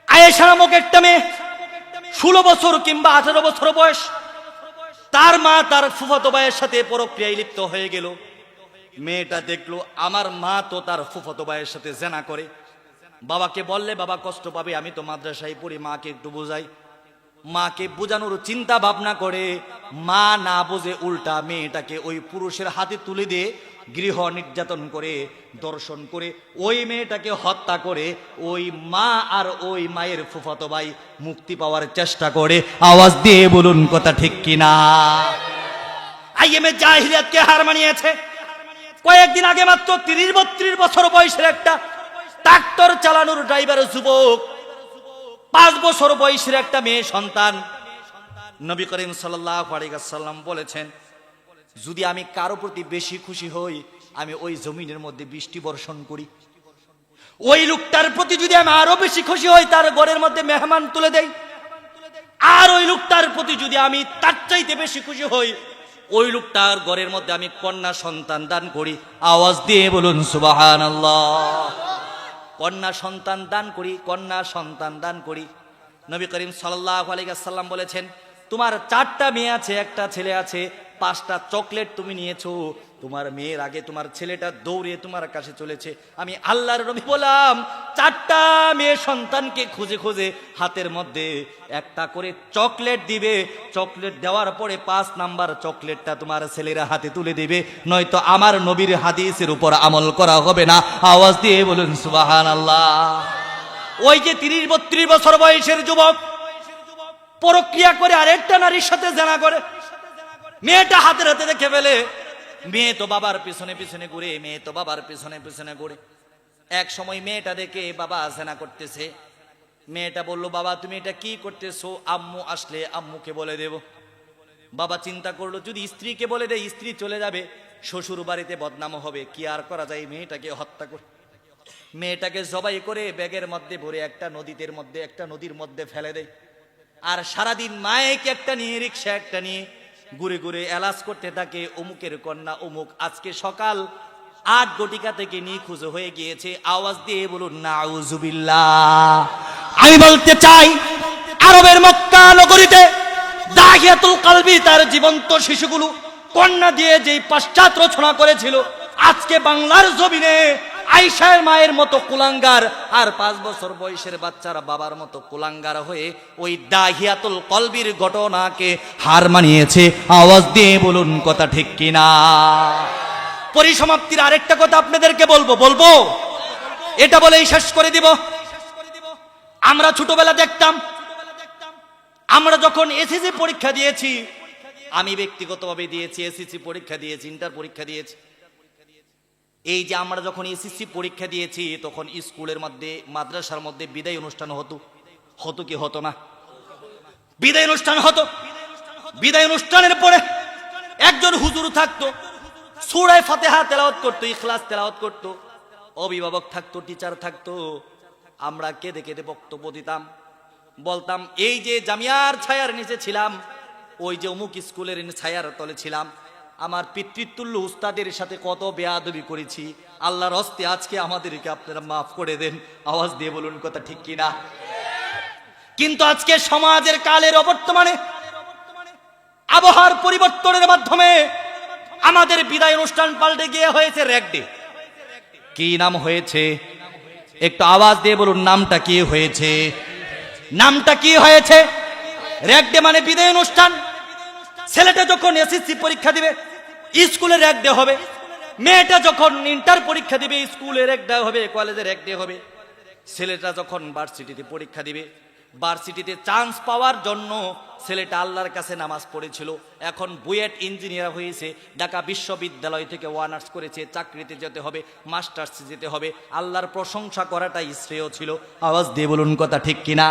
আয়েশা নামক একটা মেয়ে, 16 বছর কিংবা 18 বছর বয়স, তার মা তার ফুফাতো ভাইয়ের সাথে পরক্রিয়ায় লিপ্ত হয়ে গেল। মেয়েটা দেখলো আমার মা তো তার ফুফাতো ভাইয়ের সাথে জেনা করে। বাবাকে বললে বাবা কষ্ট পাবে, আমি তো মাদ্রাসায় পড়ি, মাকে একটু বোঝাই। মাকে বোঝানোর চিন্তা ভাবনা করে মা না বোঝে উল্টা মেয়েটাকে ওই পুরুষের হাতে তুলে দিয়ে গৃহ নির্যাতন করে, দর্শন করে ওই মেয়েটাকে হত্যা করে ওই মা আর ওই মায়ের ফুফাতো ভাই মুক্তি পাওয়ার চেষ্টা করে। আওয়াজ দিয়ে বলুন কথা ঠিক কিনা? আইএমএ জাহিলিয়াতকে হার মানিয়েছে। কয়েকদিন আগে মাত্র 30-32 বছর বয়সের একটা ট্রাক্টর চালানোর ড্রাইভার যুবক, 5 বছর বয়সের একটা মেয়ে সন্তান, নবী করিম সাল্লাল্লাহু আলাইহি ওয়াসাল্লাম বলেছেন, যদি আমি কারো প্রতি বেশি খুশি হই, আমি ওই জমিনের মধ্যে বৃষ্টি বর্ষণ করি। ওই লোকটার প্রতি যদি আমি আরো বেশি খুশি হই, তার ঘরের মধ্যে মেহমান তুলে দেই। আর ওই লোকটার প্রতি যদি আমি তার চাইতে বেশি খুশি হই, ওই লোকটার ঘরের মধ্যে আমি কন্যা সন্তান দান করি। আওয়াজ দিয়ে বলুন সুবহানাল্লাহ। কন্যা সন্তান দান করি, কন্যা সন্তান দান করি। নবী করিম সাল্লাল্লাহু আলাইহি ওয়াসাল্লাম বলেছেন, তোমার 4টা মেয়ে আছে, একটা ছেলে আছে, 5টা চকলেট তুমি নিয়েছো, তোমার মেয়ের আগে তোমার ছেলেটা দৌড়ে তোমার কাছে চলেছে। আমি আল্লাহর নবী বললাম, 4টা মেয়ে সন্তানকে খুঁজে খুঁজে হাতের মধ্যে একটা করে চকলেট দিবে। চকলেট দেওয়ার পরে 5 নাম্বার চকলেটটা তোমার ছেলেরা হাতে তুলে দিবে, নয়তো আমার নবীর হাদিসের উপর আমল করা হবে না। আওয়াজ দিয়ে বলুন সুবহানাল্লাহ। ওই যে 30-32 বছর বয়সের যুবক পরক্রিয়া করে আরেকটা নারীর সাথে জেনা করে, মেয়েটা হাতে হাতে দেখে ফেলে। মেয়ে তো বাবার পিছনে পিছনে ঘুরে, মেয়ে তো বাবার পিছনে পিছনে ঘুরে। এক সময় মেয়েটা দেখে বাবা জেনা করতেছে। মেয়েটা বলল, বাবা তুমি এটা কি করতেছো? আম্মু আসলে আম্মুকে বলে দেব। বাবা চিন্তা করলো, যদি স্ত্রীকে বলে দেয় স্ত্রী চলে যাবে, শ্বশুর বাড়িতে বদনাম হবে, কি আর করা যায়, মেয়েটাকে হত্যা করে মেয়েটাকে জবাই করে ব্যাগের মধ্যে ভরে একটা নদীর মধ্যে ফেলে দেয়। আর সারাদিন মায়েকে একটা নিয়ে, রিক্সা একটা নিয়ে ঘুরে ঘুরে এলাচ করতে থাকে, অমুকের কন্যা অমুক আজকে সকাল 8 ঘটিকা থেকে নিখোঁজ হয়ে গিয়েছে। আওয়াজ দিয়ে বলুন নাউজুবিল্লাহ। আমি বলতে চাই, আরবের মক্কা নগরীতে দাহিয়াতুল কলবি তার জীবন্ত শিশুগুলো কন্যা দিয়ে যেই পাশ্চাত্য রচনা করেছিল, আজকে বাংলার জমিনে আয়েশার মায়ের মতো কুলাঙ্গার আর 5 বছর বয়সের বাচ্চারা বাবার মতো কুলাঙ্গার হয়ে ওই দাহিয়াতুল কলবির ঘটনাকে হার মানিয়েছে। আওয়াজ দিয়ে বলুন কথা ঠিক কিনা? পরিসমাপ্তির আরেকটা কথা আপনাদেরকে বলবো, এটা বলেই শেষ করে দিব। আমরা ছোটবেলা দেখতাম, আমরা যখন এসএসসি পরীক্ষা দিয়েছি, আমি ব্যক্তিগতভাবে দিয়েছি, এসএসসি পরীক্ষা দিয়েছি, ইন্টার পরীক্ষা দিয়েছি, এই যে আমরা যখন এসএসসি পরীক্ষা দিয়েছি তখন স্কুলের মধ্যে মাদ্রাসার মধ্যে বিদায় অনুষ্ঠান হতো কি হতো না? বিদায় অনুষ্ঠান হতো। বিদায় অনুষ্ঠানের পরে একজন হুজুর থাকতো, সূরা ফাতিহা তেলাওয়াত করতো, ইখলাস তেলাওয়াত করতো, অভিভাবক থাকতো, টিচার থাকতো। আমরা কেঁদে কেঁদে বক্তব্য দিতাম, বলতাম এই যে জামিয়ার ছায়ার নিচে ছিলাম, ওই যে অমুক স্কুলের ছায়ার তলে ছিলাম, আমার পিতৃতুল্য উস্তাদের সাথে কত বেয়াদবি করেছি, আল্লাহর হস্তে আজকে আমাদেরকে আপনারা মাফ করে দেন। আওয়াজ দিয়ে বলুন কথা ঠিক কিনা? কিন্তু আজকে সমাজের কালের অবর্তমানে আবহাওয়ার পরিবর্তনের মাধ্যমে আমাদের বিদায় অনুষ্ঠান পাল্টে গিয়ে হয়েছে র‍্যাগ ডে। কি নাম হয়েছে? একটু আওয়াজ দিয়ে বলুন, নামটা কি হয়েছে? নামটা কি হয়েছে? র‍্যাগ ডে মানে বিদায় অনুষ্ঠান। ছেলেটা যখন এসএসসি পরীক্ষা দিবে স্কুলে র‍্যাগ ডে হবে, মেয়েটা যখন ইন্টার পরীক্ষা দিবে স্কুলে র‍্যাগ ডে হবে, কলেজে র‍্যাগ ডে হবে। ছেলেটা যখন ভার্সিটিতে পরীক্ষা দিবে, ভার্সিটিতে চান্স পাওয়ার জন্য ছেলেটা আল্লাহর কাছে নামাজ পড়েছিল, এখন বুয়েট ইঞ্জিনিয়ার হয়েছে, ঢাকা বিশ্ববিদ্যালয় থেকে অনার্স করেছে, চাকরিতে যেতে হবে, মাস্টার্সে যেতে হবে, আল্লাহর প্রশংসা করাটাই শ্রেয় ছিল। আওয়াজ দিয়ে বলুন কথা ঠিক কিনা?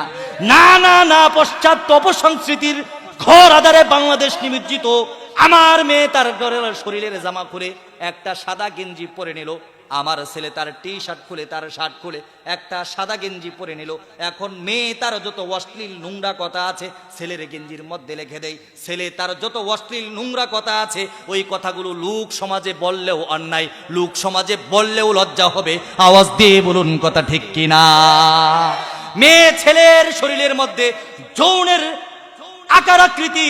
না না না, পশ্চাৎ অপসংস্কৃতির ঘোর আধারে বাংলাদেশ নিমজ্জিত। আমার মেয়ে তার শরীরের জামা খুলে একটা সাদা গেঞ্জি পরে নিল, আমার ছেলে তার টি শার্ট খুলে তার শার্ট খুলে একটা সাদা গেঞ্জি পরে নিল। এখন মেয়ে তার যত অশ্লীল নোংরা কথা আছে ছেলের গেঞ্জির মধ্যে লিখে দেয়, ছেলে তার যত অশ্লীল নোংরা কথা আছে ওই কথাগুলো লোক সমাজে বললেও অন্যায়, লোক সমাজে বললেও লজ্জা হবে। আওয়াজ দিয়ে বলুন কথা ঠিক কিনা? মেয়ে ছেলের শরীরের মধ্যে যৌনের আকার আকৃতি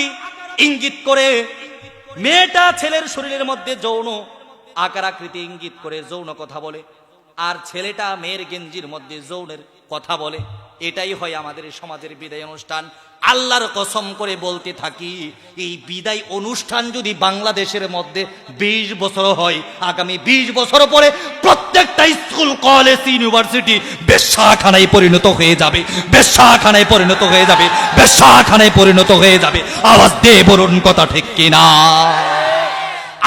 ইঙ্গিত করে, মেয়েটা ছেলের শরীরের মধ্যে যৌন আকার আকৃতি ইঙ্গিত করে যৌন কথা বলে, আর ছেলেটা মেয়ের গেঞ্জির মধ্যে যৌনের কথা বলে। এটাই হয় আমাদের সমাজের বিদায় অনুষ্ঠান। আল্লাহর কসম করে বলতে থাকি, এই বিদায় অনুষ্ঠান যদি বাংলাদেশের মধ্যে 20 বছর হয়, আগামী 20 বছর পরে প্রত্যেকটা স্কুল, কলেজ, ইউনিভার্সিটি বেশ্যাখানায় পরিণত হয়ে যাবে, বেশ্যাখানায় পরিণত হয়ে যাবে, বেশ্যাখানায় পরিণত হয়ে যাবে। আওয়াজ দিয়ে বলুন কথা ঠিক কিনা?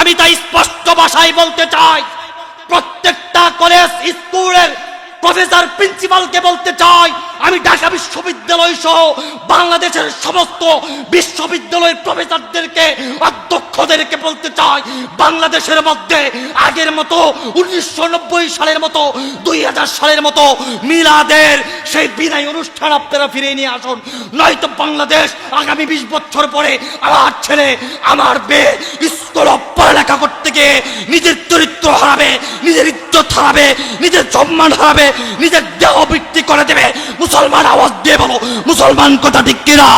আমি তাই স্পষ্ট ভাষায় বলতে চাই, প্রত্যেকটা কলেজ স্কুলের প্রফেসর প্রিন্সিপালকে বলতে চাই, আমি ঢাকা বিশ্ববিদ্যালয় সহ বাংলাদেশের সমস্ত বিশ্ববিদ্যালয়ের প্রফেসরদেরকে, অধ্যক্ষদেরকে বলতে চাই, বাংলাদেশের মধ্যে আগের মতো 1990 সালের মতো 2000 সালের মতো মিলাদের সেই বিদায় অনুষ্ঠান আপনারা ফিরিয়ে নিয়ে আসুন, নয়তো বাংলাদেশ আগামী 20 বছর পরে আমার ছেলে আমার মেয়ে স্কুল পড়ালেখা করতে গিয়ে নিজের চরিত্র হারাবে, নিজের ইজ্জত হারাবে, নিজের সম্মান হারাবে, নিজের দেহ বিক্রি করে দেবে। মুসলমান আওয়াজ দিয়ে বলো, মুসলমান কথা ঠিক কিনা?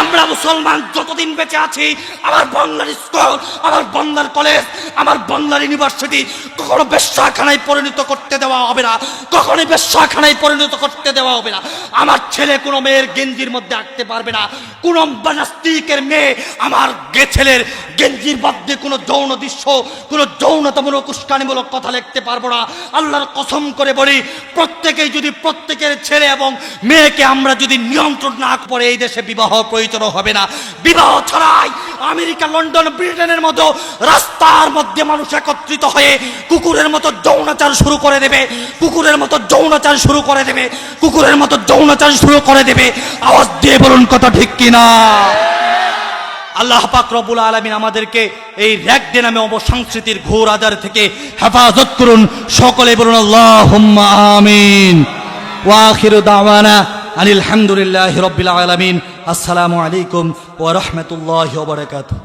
আমরা মুসলমান যতদিন বেঁচে আছি, আমার বাংলার স্কুল, আমার বাংলার কলেজ, আমার বাংলার ইউনিভার্সিটি কখনো বেশ্যাখানায় পরিণত করতে দেওয়া হবে না, কখনোই বেশ্যাখানায় পরিণত করতে দেওয়া হবে না। আমার ছেলে কোনো মেয়ের গেঞ্জির মধ্যে আঁকতে পারবে না, কোনো নাস্তিকের মেয়ে আমার ছেলের গেঞ্জির মধ্যে কোনো যৌন দৃশ্য, কোনো যৌনতামূলক উস্কানিমূলক কথা লিখতে পারবো না। আল্লাহর কসম করে বলি, প্রত্যেকেই যদি প্রত্যেকের ছেলে এবং মেয়েকে আমরা যদি নিয়ন্ত্রণ না করে এই দেশে বিবাহ প্রয়োজন হবে না। বিবাহ ছাড়াই আমেরিকা, লন্ডন, ব্রিটেনের মতো রাস্তার মধ্যে মানুষ একত্রিত হয়ে কুকুরের মতো যৌনাচার শুরু করে দেবে, কুকুরের মতো যৌনাচার শুরু করে দেবে, কুকুরের মতো যৌনাচার শুরু করে দেবে। আওয়াজ দিয়ে বলুন কথা ঠিক কিনা? আল্লাহ পাক রব্বুল আলামিন আমাদেরকে এই র‍্যাগ ডে নামে অপসংস্কৃতির ঘোর আধার থেকে হেফাজত করুন। সকলে বলুন আল্লাহুম্মা আমিন। ওয়া আখিরু দাওয়ানা আনিল হামদুলিল্লাহি রাব্বিল আলামিন। আসসালামু আলাইকুম ওয়া রাহমাতুল্লাহি ওয়া বারাকাতুহু।